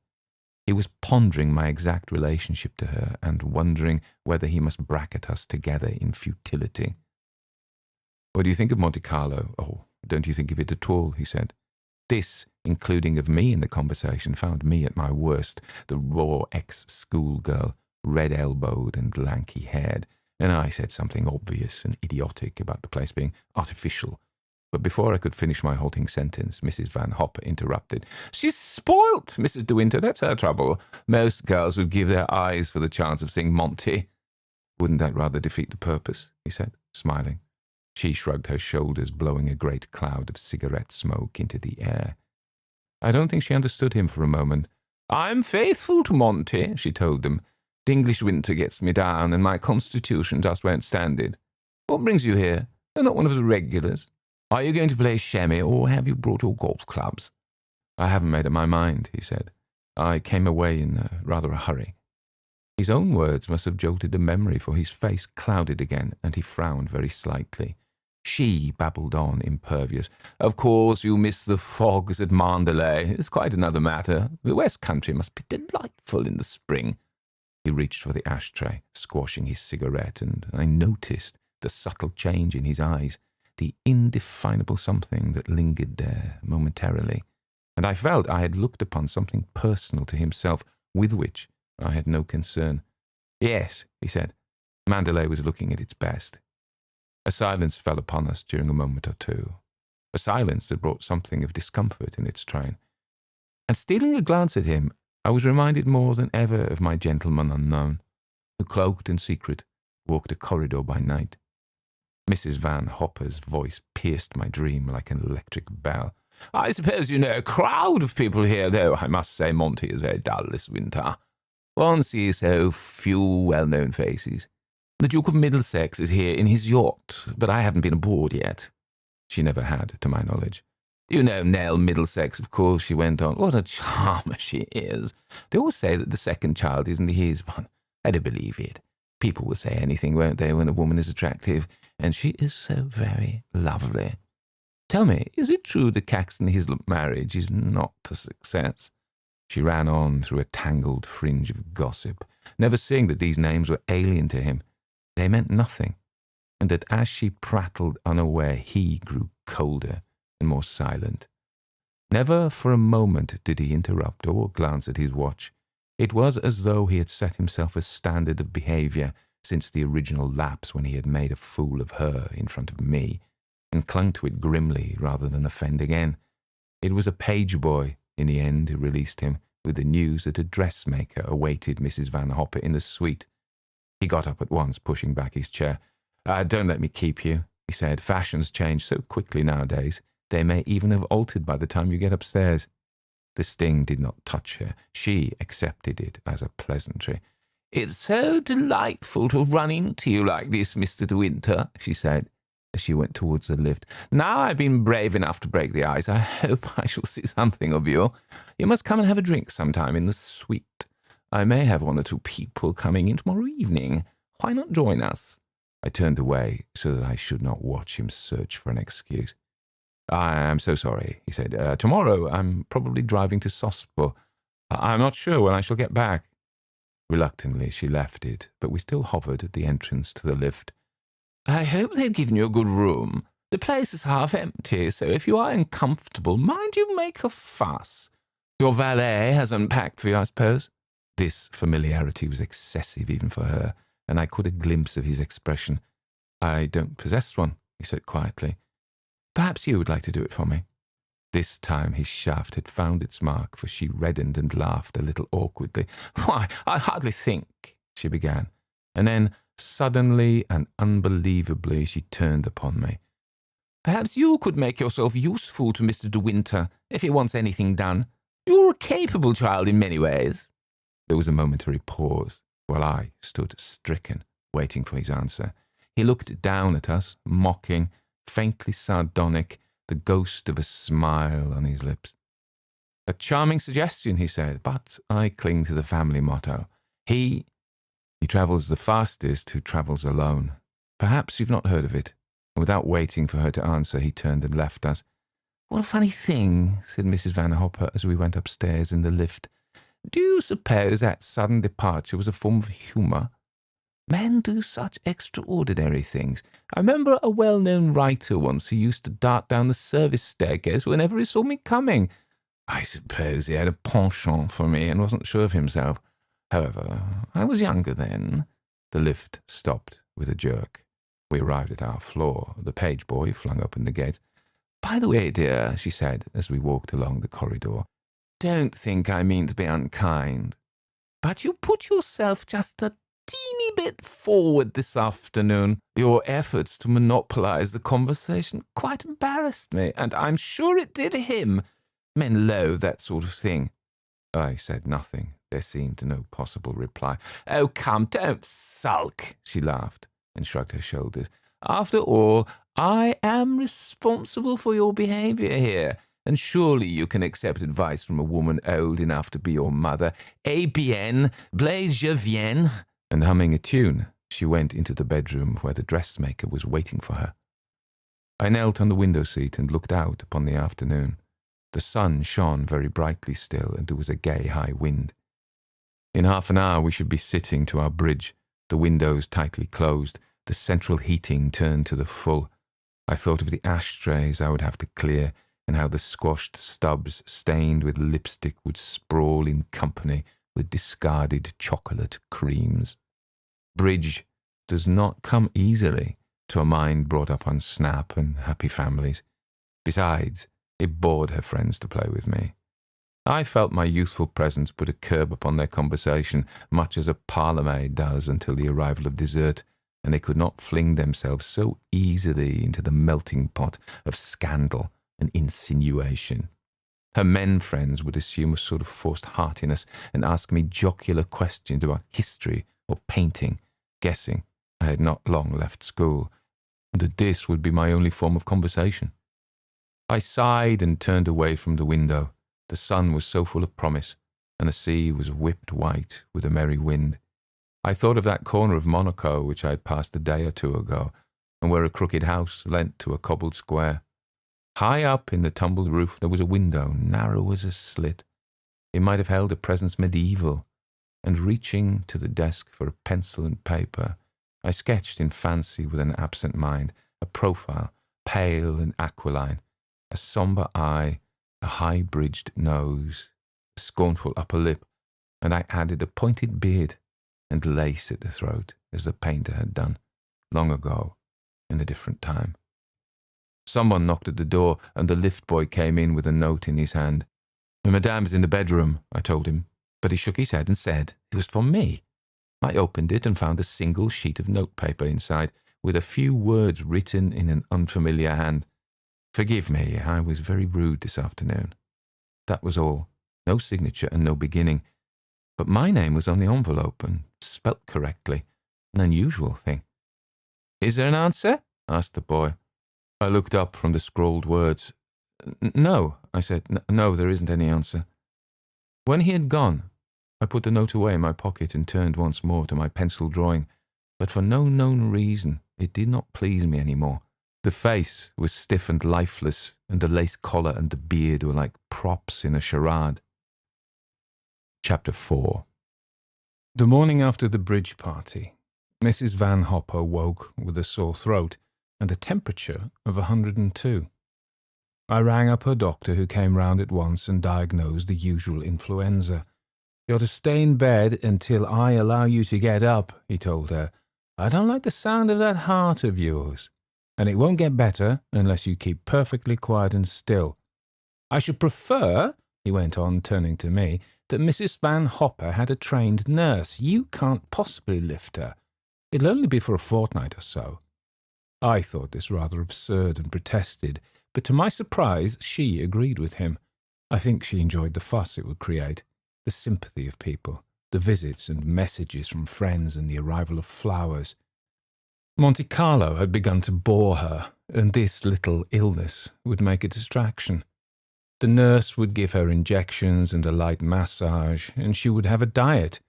He was pondering my exact relationship to her and wondering whether he must bracket us together in futility. What do you think of Monte Carlo? Oh, don't you think of it at all, he said. This, including of me in the conversation, found me at my worst, the raw ex-schoolgirl, red-elbowed and lanky-haired, and I said something obvious and idiotic about the place being artificial. But before I could finish my halting sentence, Mrs. Van Hopper interrupted. She's spoilt, Mrs. de Winter, that's her trouble. Most girls would give their eyes for the chance of seeing Monty. Wouldn't that rather defeat the purpose? He said, smiling. She shrugged her shoulders, blowing a great cloud of cigarette smoke into the air. I don't think she understood him for a moment. I'm faithful to Monty, she told them. The English winter gets me down, and my constitution just won't stand it. What brings you here? You're not one of the regulars. Are you going to play chamois, or have you brought your golf clubs? I haven't made up my mind, he said. I came away in rather a hurry. His own words must have jolted the memory, for his face clouded again, and he frowned very slightly. She babbled on, impervious. Of course you miss the fogs at Mandalay. It's quite another matter. The West Country must be delightful in the spring. He reached for the ashtray, squashing his cigarette, and I noticed the subtle change in his eyes, the indefinable something that lingered there momentarily, and I felt I had looked upon something personal to himself with which I had no concern. Yes, he said, Mandalay was looking at its best. A silence fell upon us during a moment or two, a silence that brought something of discomfort in its train. And stealing a glance at him, I was reminded more than ever of my gentleman unknown, who, cloaked and secret, walked a corridor by night. Mrs. Van Hopper's voice pierced my dream like an electric bell. "I suppose you know a crowd of people here, though I must say Monty is very dull this winter. One sees so few well-known faces. The Duke of Middlesex is here in his yacht, but I haven't been aboard yet." She never had, to my knowledge. "You know Nell Middlesex, of course," she went on. "What a charmer she is. They always say that the second child isn't his, but I don't believe it. People will say anything, won't they, when a woman is attractive? And she is so very lovely. Tell me, is it true the Caxton Hislop marriage is not a success?" She ran on through a tangled fringe of gossip, never seeing that these names were alien to him. They meant nothing, and that as she prattled unaware, he grew colder and more silent. Never for a moment did he interrupt or glance at his watch. It was as though he had set himself a standard of behaviour since the original lapse when he had made a fool of her in front of me, and clung to it grimly rather than offend again. It was a page boy, in the end, who released him, with the news that a dressmaker awaited Mrs. Van Hopper in the suite. He got up at once, pushing back his chair. "Don't let me keep you," he said. "Fashions change so quickly nowadays. They may even have altered by the time you get upstairs." The sting did not touch her. She accepted it as a pleasantry. "It's so delightful to run into you like this, Mr. De Winter," she said, as she went towards the lift. "Now I've been brave enough to break the ice, I hope I shall see something of you. You must come and have a drink sometime in the suite. I may have one or two people coming in tomorrow evening. Why not join us?" I turned away so that I should not watch him search for an excuse. "I am so sorry," he said. "Tomorrow I'm probably driving to Sospel. I'm not sure when I shall get back." Reluctantly she left it, but we still hovered at the entrance to the lift. "I hope they've given you a good room. The place is half empty, so if you are uncomfortable, mind you make a fuss. Your valet has unpacked for you, I suppose?" This familiarity was excessive even for her, and I caught a glimpse of his expression. "I don't possess one," he said quietly. "Perhaps you would like to do it for me." This time his shaft had found its mark, for she reddened and laughed a little awkwardly. "Why, I hardly think," she began, and then, suddenly and unbelievably, she turned upon me. "Perhaps you could make yourself useful to Mr. De Winter, if he wants anything done. You're a capable child in many ways." There was a momentary pause, while I stood stricken, waiting for his answer. He looked down at us, mocking, faintly sardonic, the ghost of a smile on his lips. "A charming suggestion," he said, "but I cling to the family motto. He travels the fastest who travels alone. Perhaps you've not heard of it." Without waiting for her to answer, he turned and left us. "What a funny thing," said Mrs. Van Hopper as we went upstairs in the lift. "Do you suppose that sudden departure was a form of humour? Men do such extraordinary things. I remember a well-known writer once who used to dart down the service staircase whenever he saw me coming. I suppose he had a penchant for me and wasn't sure of himself. However, I was younger then." The lift stopped with a jerk. We arrived at our floor. The page boy flung open the gate. "By the way, dear," she said as we walked along the corridor, "don't think I mean to be unkind, but you put yourself just a teeny bit forward this afternoon. Your efforts to monopolize the conversation quite embarrassed me, and I'm sure it did him. Men loathe that sort of thing." I said nothing. There seemed no possible reply. "Oh, come, don't sulk," she laughed and shrugged her shoulders. "After all, I am responsible for your behaviour here, and surely you can accept advice from a woman old enough to be your mother. Eh bien, Blaise je viens." And humming a tune, she went into the bedroom where the dressmaker was waiting for her. I knelt on the window seat and looked out upon the afternoon. The sun shone very brightly still, and there was a gay high wind. In half an hour we should be sitting to our bridge, the windows tightly closed, the central heating turned to the full. I thought of the ashtrays I would have to clear, and how the squashed stubs stained with lipstick would sprawl in company with discarded chocolate creams. Bridge does not come easily to a mind brought up on snap and happy families. Besides, it bored her friends to play with me. I felt my youthful presence put a curb upon their conversation, much as a parlour-maid does until the arrival of dessert, and they could not fling themselves so easily into the melting pot of scandal and insinuation. Her men friends would assume a sort of forced heartiness and ask me jocular questions about history or painting, guessing I had not long left school, and that this would be my only form of conversation. I sighed and turned away from the window. The sun was so full of promise, and the sea was whipped white with a merry wind. I thought of that corner of Monaco which I had passed a day or two ago, and where a crooked house lent to a cobbled square. High up in the tumbled roof there was a window, narrow as a slit. It might have held a presence medieval, and reaching to the desk for a pencil and paper, I sketched in fancy with an absent mind a profile, pale and aquiline, a sombre eye, a high-bridged nose, a scornful upper lip, and I added a pointed beard and lace at the throat, as the painter had done, long ago, in a different time. Someone knocked at the door, and the lift boy came in with a note in his hand. "Madame is in the bedroom," I told him, but he shook his head and said it was for me. I opened it and found a single sheet of notepaper inside, with a few words written in an unfamiliar hand. "Forgive me, I was very rude this afternoon." That was all. No signature and no beginning. But my name was on the envelope and spelt correctly, an unusual thing. "Is there an answer?" asked the boy. I looked up from the scrawled words. "No," I said. No, there isn't any answer." When he had gone, I put the note away in my pocket and turned once more to my pencil drawing, but for no known reason it did not please me any more. The face was stiff and lifeless, and the lace collar and the beard were like props in a charade. Chapter 4. The morning after the bridge party, Mrs. Van Hopper woke with a sore throat and a temperature of 102. I rang up her doctor, who came round at once and diagnosed the usual influenza. "You're to stay in bed until I allow you to get up," he told her. "I don't like the sound of that heart of yours, and it won't get better unless you keep perfectly quiet and still. I should prefer," he went on, turning to me, "that Mrs. Van Hopper had a trained nurse. You can't possibly lift her. It'll only be for a fortnight or so." I thought this rather absurd and protested, but to my surprise she agreed with him. I think she enjoyed the fuss it would create, the sympathy of people, the visits and messages from friends and the arrival of flowers. Monte Carlo had begun to bore her, and this little illness would make a distraction. The nurse would give her injections and a light massage, and she would have a diet.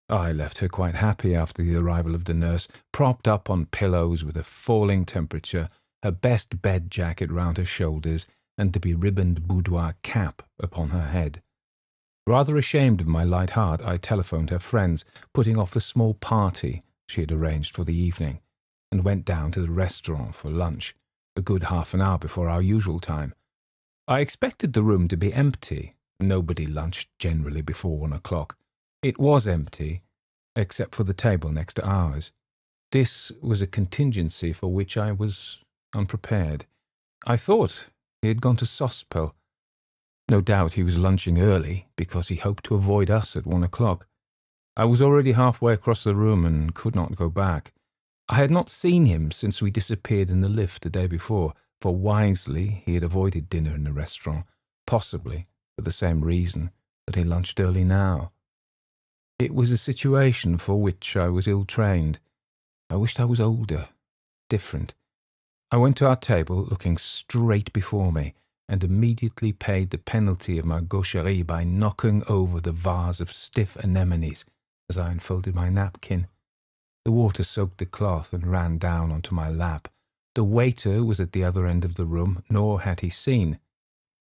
I left her quite happy after the arrival of the nurse, propped up on pillows with a falling temperature, her best bed jacket round her shoulders, and the beribboned boudoir cap upon her head. Rather ashamed of my light heart, I telephoned her friends, putting off the small party she had arranged for the evening, and went down to the restaurant for lunch, a good half an hour before our usual time. I expected the room to be empty. Nobody lunched generally before 1 o'clock. It was empty, except for the table next to ours. This was a contingency for which I was unprepared. I thought he had gone to Sospel. No doubt he was lunching early, because he hoped to avoid us at 1 o'clock. I was already halfway across the room and could not go back. I had not seen him since we disappeared in the lift the day before, for wisely he had avoided dinner in the restaurant, possibly for the same reason that he lunched early now. It was a situation for which I was ill-trained. I wished I was older, different. I went to our table, looking straight before me, and immediately paid the penalty of my gaucherie by knocking over the vase of stiff anemones as I unfolded my napkin. The water soaked the cloth and ran down onto my lap. The waiter was at the other end of the room, nor had he seen.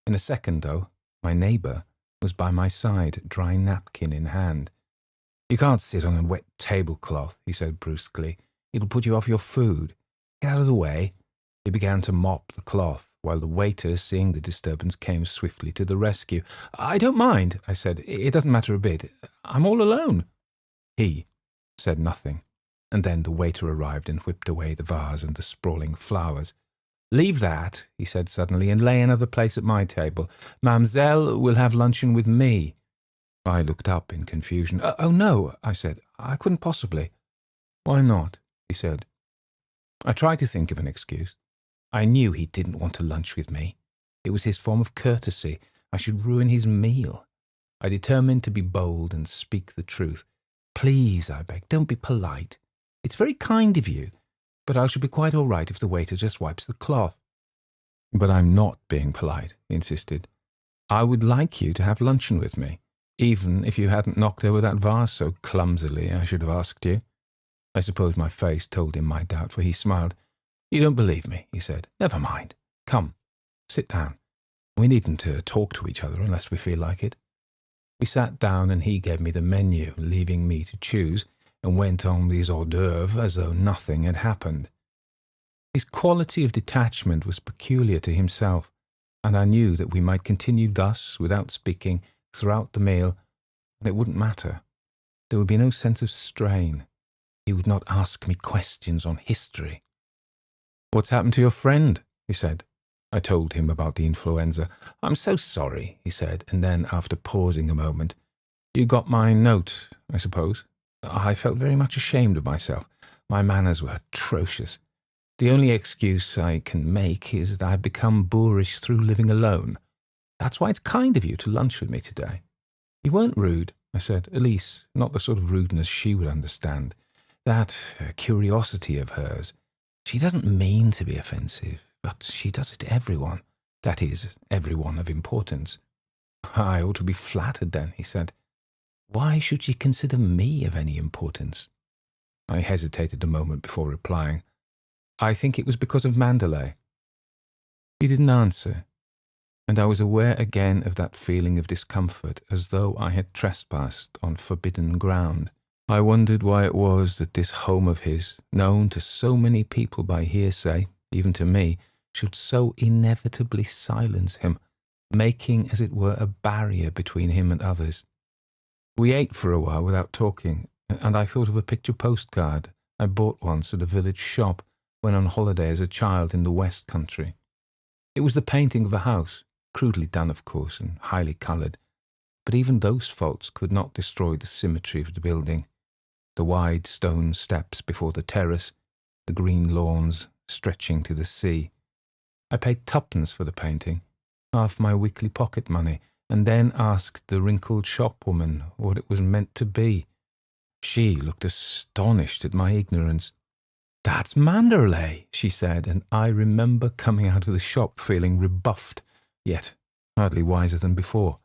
In a second, though, my neighbour was by my side, dry napkin in hand. "You can't sit on a wet tablecloth," he said brusquely. "It'll put you off your food. Get out of the way." He began to mop the cloth, while the waiter, seeing the disturbance, came swiftly to the rescue. "I don't mind," I said. "It doesn't matter a bit. I'm all alone." He said nothing, and then the waiter arrived and whipped away the vase and the sprawling flowers. "Leave that," he said suddenly, "and lay another place at my table. Mademoiselle will have luncheon with me." I looked up in confusion. "Oh, no," I said. "I couldn't possibly." "Why not?" he said. I tried to think of an excuse. I knew he didn't want to lunch with me. It was his form of courtesy. I should ruin his meal. I determined to be bold and speak the truth. "Please," I begged, "don't be polite. It's very kind of you, but I shall be quite all right if the waiter just wipes the cloth." "But I'm not being polite," he insisted. "I would like you to have luncheon with me. Even if you hadn't knocked over that vase so clumsily, I should have asked you." I suppose my face told him my doubt, for he smiled. "You don't believe me," he said. "Never mind. Come, sit down. We needn't talk to each other unless we feel like it." We sat down and he gave me the menu, leaving me to choose, and went on these hors d'oeuvres as though nothing had happened. His quality of detachment was peculiar to himself, and I knew that we might continue thus, without speaking, throughout the meal, and it wouldn't matter. There would be no sense of strain. He would not ask me questions on history. "What's happened to your friend?" he said. I told him about the influenza. "I'm so sorry," he said, and then, after pausing a moment, "You got my note, I suppose?" I felt very much ashamed of myself. My manners were atrocious. The only excuse I can make is that I've become boorish through living alone. That's why it's kind of you to lunch with me today. "You weren't rude," I said. "At least, not the sort of rudeness she would understand. That curiosity of hers. She doesn't mean to be offensive, but she does it to everyone. That is, everyone of importance." "I ought to be flattered then," he said. "Why should she consider me of any importance?" I hesitated a moment before replying. "I think it was because of Mandalay." He didn't answer, and I was aware again of that feeling of discomfort, as though I had trespassed on forbidden ground. I wondered why it was that this home of his, known to so many people by hearsay, even to me, should so inevitably silence him, making, as it were, a barrier between him and others. We ate for a while without talking, and I thought of a picture postcard I bought once at a village shop when on holiday as a child in the West Country. It was the painting of a house, crudely done, of course, and highly coloured, but even those faults could not destroy the symmetry of the building. The wide stone steps before the terrace, the green lawns stretching to the sea. I paid twopence for the painting, half my weekly pocket money, and then asked the wrinkled shopwoman what it was meant to be. She looked astonished at my ignorance. "That's Manderley," she said, and I remember coming out of the shop feeling rebuffed, yet hardly wiser than before.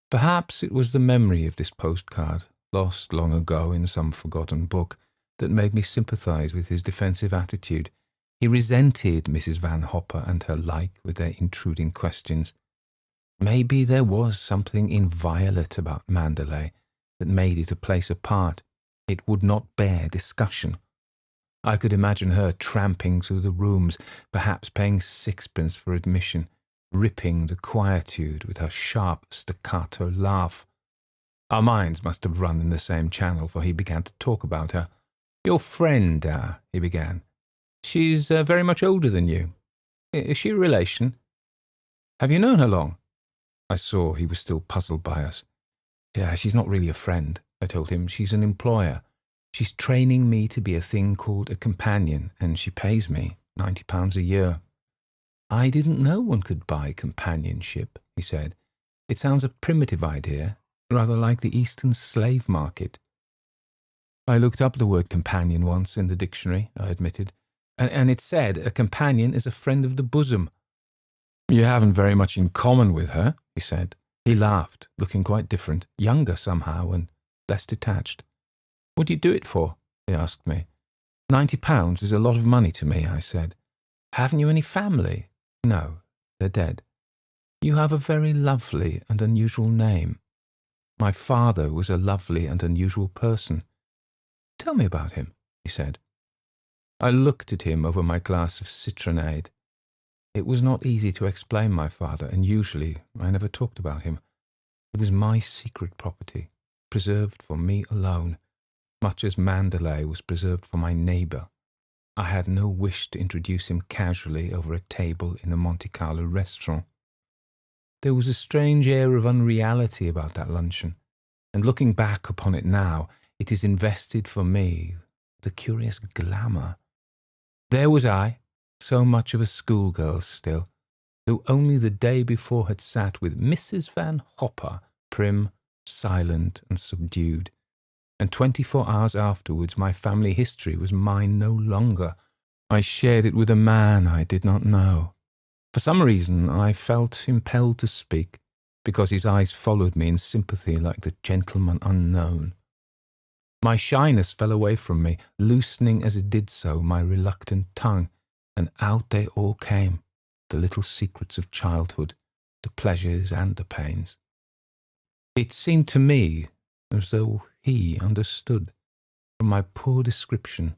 Perhaps it was the memory of this postcard, lost long ago in some forgotten book, that made me sympathise with his defensive attitude. He resented Mrs. Van Hopper and her like with their intruding questions. Maybe there was something inviolate about Mandalay that made it a place apart. It would not bear discussion. I could imagine her tramping through the rooms, perhaps paying sixpence for admission, ripping the quietude with her sharp staccato laugh. Our minds must have run in the same channel, for he began to talk about her. "Your friend," he began. "She's very much older than you. Is she a relation? Have you known her long?" I saw he was still puzzled by us. "Yeah, she's not really a friend," I told him. "She's an employer. She's training me to be a thing called a companion, and she pays me £90 a year." "I didn't know one could buy companionship," he said. "It sounds a primitive idea, rather like the Eastern slave market." "I looked up the word companion once in the dictionary," I admitted, and it said a companion is a friend of the bosom." "You haven't very much in common with her," he said. He laughed, looking quite different, younger somehow, and less detached. "What do you do it for?" he asked me. £90 is a lot of money to me," I said. "Haven't you any family?" "No, they're dead." "You have a very lovely and unusual name." "My father was a lovely and unusual person." "Tell me about him," he said. I looked at him over my glass of citronade. It was not easy to explain my father, and usually I never talked about him. It was my secret property, preserved for me alone. much as Mandalay was preserved for my neighbour. I had no wish to introduce him casually over a table in a Monte Carlo restaurant. There was a strange air of unreality about that luncheon, and looking back upon it now, it is invested for me with a curious glamour. There was I, so much of a schoolgirl still, who only the day before had sat with Mrs. Van Hopper, prim, silent, and subdued, and 24 hours afterwards my family history was mine no longer. I shared it with a man I did not know. For some reason I felt impelled to speak, because his eyes followed me in sympathy like the gentleman unknown. My shyness fell away from me, loosening as it did so my reluctant tongue, and out they all came, the little secrets of childhood, the pleasures and the pains. It seemed to me as though he understood, from my poor description,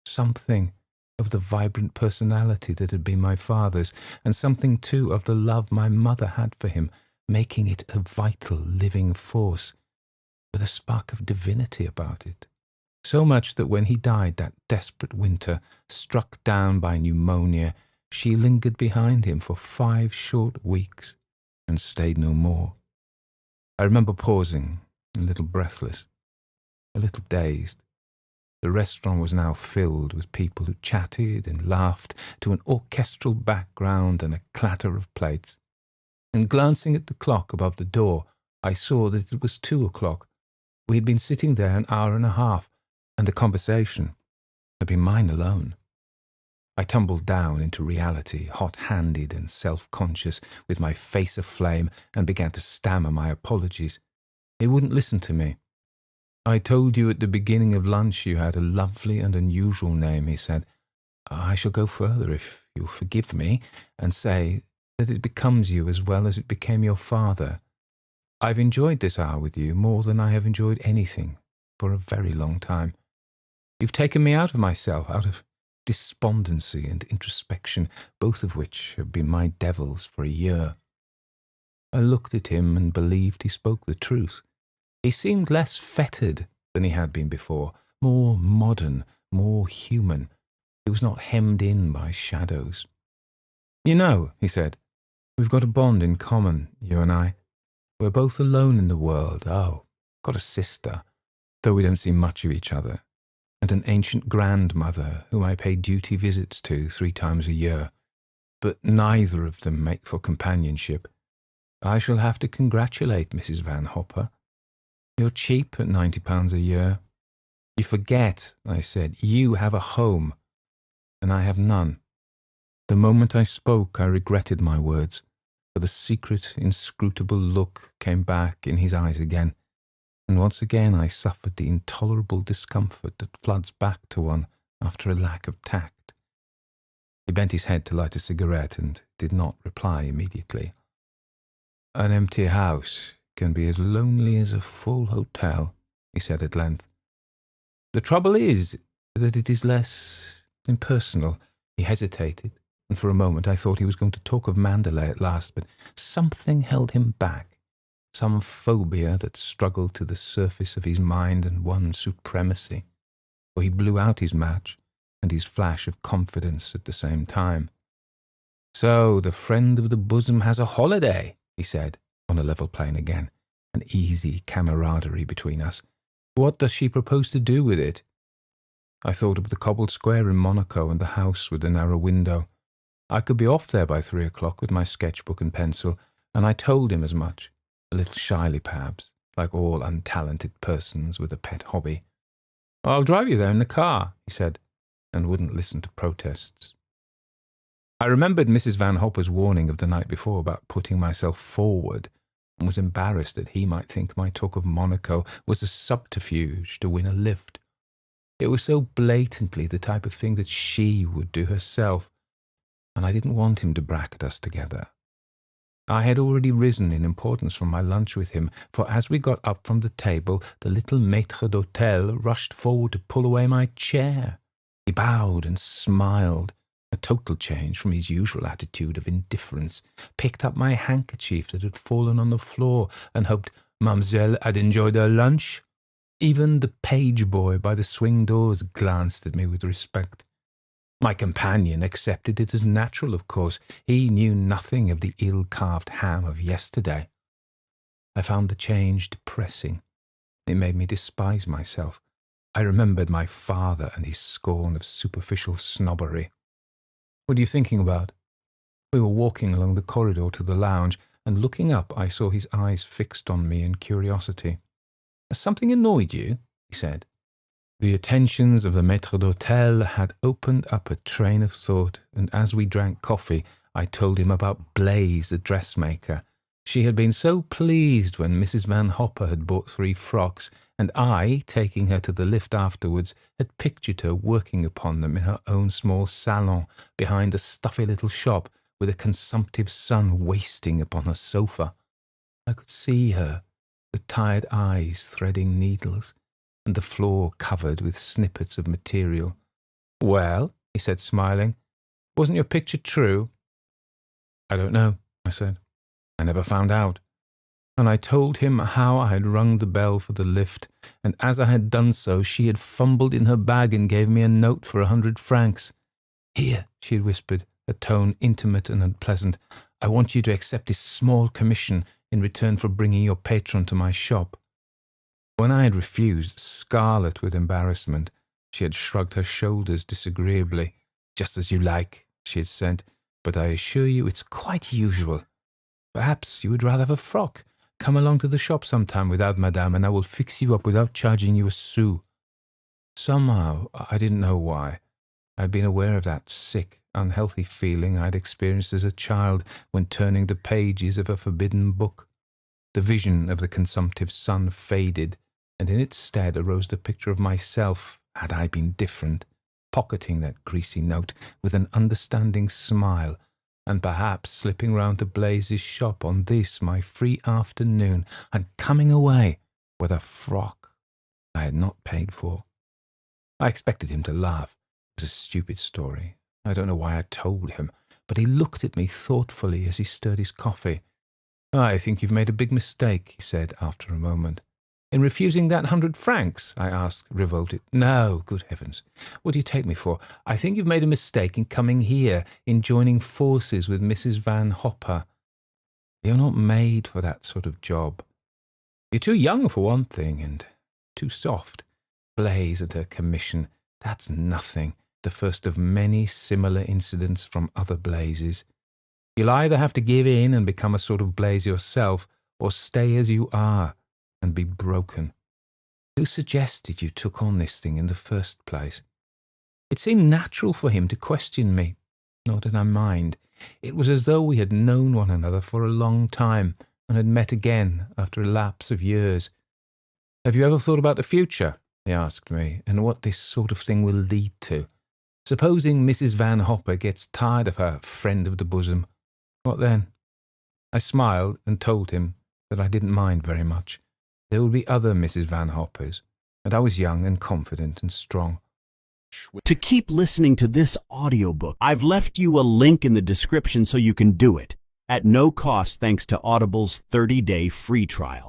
something of the vibrant personality that had been my father's, and something too of the love my mother had for him, making it a vital, living force, with a spark of divinity about it. So much that when he died that desperate winter, struck down by pneumonia, she lingered behind him for 5 short weeks and stayed no more. I remember pausing, a little breathless, a little dazed. The restaurant was now filled with people who chatted and laughed to an orchestral background and a clatter of plates. And glancing at the clock above the door, I saw that it was 2 o'clock. We had been sitting there an hour and a half, and the conversation had been mine alone. I tumbled down into reality, hot-handed and self-conscious, with my face aflame, and began to stammer my apologies. He wouldn't listen to me. "I told you at the beginning of lunch you had a lovely and unusual name," he said. "I shall go further, if you'll forgive me, and say that it becomes you as well as it became your father. I've enjoyed this hour with you more than I have enjoyed anything for a very long time. You've taken me out of myself, out of despondency and introspection, both of which have been my devils for a year." I looked at him and believed he spoke the truth. He seemed less fettered than he had been before, more modern, more human. He was not hemmed in by shadows. "You know," he said, "we've got a bond in common, you and I. We're both alone in the world. Oh, got a sister, though we don't see much of each other, and an ancient grandmother whom I pay duty visits to 3 times a year. But neither of them make for companionship. I shall have to congratulate Mrs. Van Hopper. You're cheap at £90 a year. You forget," I said, "you have a home, and I have none." The moment I spoke, I regretted my words, for the secret, inscrutable look came back in his eyes again, and once again I suffered the intolerable discomfort that floods back to one after a lack of tact. He bent his head to light a cigarette and did not reply immediately. "An empty house can be as lonely as a full hotel," he said at length. "The trouble is that it is less impersonal." He hesitated, and for a moment I thought he was going to talk of Mandalay at last, but something held him back, some phobia that struggled to the surface of his mind and won supremacy, for he blew out his match and his flash of confidence at the same time. "So the friend of the bosom has a holiday," he said, on a level plane again, an easy camaraderie between us. "What does she propose to do with it?" I thought of the cobbled square in Monaco and the house with the narrow window. I could be off there by 3 o'clock with my sketchbook and pencil, and I told him as much, a little shyly perhaps, like all untalented persons with a pet hobby. "I'll drive you there in the car," he said, and wouldn't listen to protests. I remembered Mrs. Van Hopper's warning of the night before about putting myself forward, and was embarrassed that he might think my talk of Monaco was a subterfuge to win a lift. It was so blatantly the type of thing that she would do herself, and I didn't want him to bracket us together. I had already risen in importance from my lunch with him, for as we got up from the table, the little maître d'hôtel rushed forward to pull away my chair. He bowed and smiled, a total change from his usual attitude of indifference, picked up my handkerchief that had fallen on the floor, and hoped Mademoiselle had enjoyed her lunch. Even the page boy by the swing doors glanced at me with respect. My companion accepted it as natural, of course. He knew nothing of the ill-carved ham of yesterday. I found the change depressing. It made me despise myself. I remembered my father and his scorn of superficial snobbery. "What are you thinking about?" We were walking along the corridor to the lounge, and looking up I saw his eyes fixed on me in curiosity. "Has something annoyed you?" he said. The attentions of the maître d'hôtel had opened up a train of thought, and as we drank coffee, I told him about Blaise, the dressmaker. She had been so pleased when Mrs. Van Hopper had bought 3 frocks, and I, taking her to the lift afterwards, had pictured her working upon them in her own small salon behind a stuffy little shop, with a consumptive son wasting upon her sofa. I could see her, the tired eyes threading needles, and the floor covered with snippets of material. "Well," he said, smiling, "wasn't your picture true?" "I don't know," I said. "I never found out." And I told him how I had rung the bell for the lift, and as I had done so, she had fumbled in her bag and gave me a note for 100 francs. "Here," she had whispered, a tone intimate and unpleasant, "I want you to accept this small commission in return for bringing your patron to my shop." When I had refused, scarlet with embarrassment, she had shrugged her shoulders disagreeably. "Just as you like," she had said, "but I assure you it's quite usual. Perhaps you would rather have a frock. Come along to the shop sometime without Madame, and I will fix you up without charging you a sou." Somehow, I didn't know why, I had been aware of that sick, unhealthy feeling I had experienced as a child when turning the pages of a forbidden book. The vision of the consumptive son faded, and in its stead arose the picture of myself, had I been different, pocketing that greasy note with an understanding smile, and perhaps slipping round to Blaise's shop on this my free afternoon, and coming away with a frock I had not paid for. I expected him to laugh. It was a stupid story. I don't know why I told him, but he looked at me thoughtfully as he stirred his coffee. "I think you've made a big mistake," he said after a moment. "In refusing that 100 francs?" I asked, revolted. "No, good heavens. What do you take me for? I think you've made a mistake in coming here, in joining forces with Mrs. Van Hopper. You're not made for that sort of job. You're too young for one thing, and too soft. Blaise and her commission, that's nothing, the first of many similar incidents from other Blaises. You'll either have to give in and become a sort of Blaise yourself, or stay as you are and be broken. Who suggested you took on this thing in the first place?" It seemed natural for him to question me, nor did I mind. It was as though we had known one another for a long time and had met again after a lapse of years. "Have you ever thought about the future?" he asked me, "and what this sort of thing will lead to? Supposing Mrs. Van Hopper gets tired of her friend of the bosom, what then?" I smiled and told him that I didn't mind very much. There would be other Mrs. Van Hoppers, and I was young and confident and strong. To keep listening to this audiobook, I've left you a link in the description so you can do it, at no cost thanks to Audible's 30-day free trial.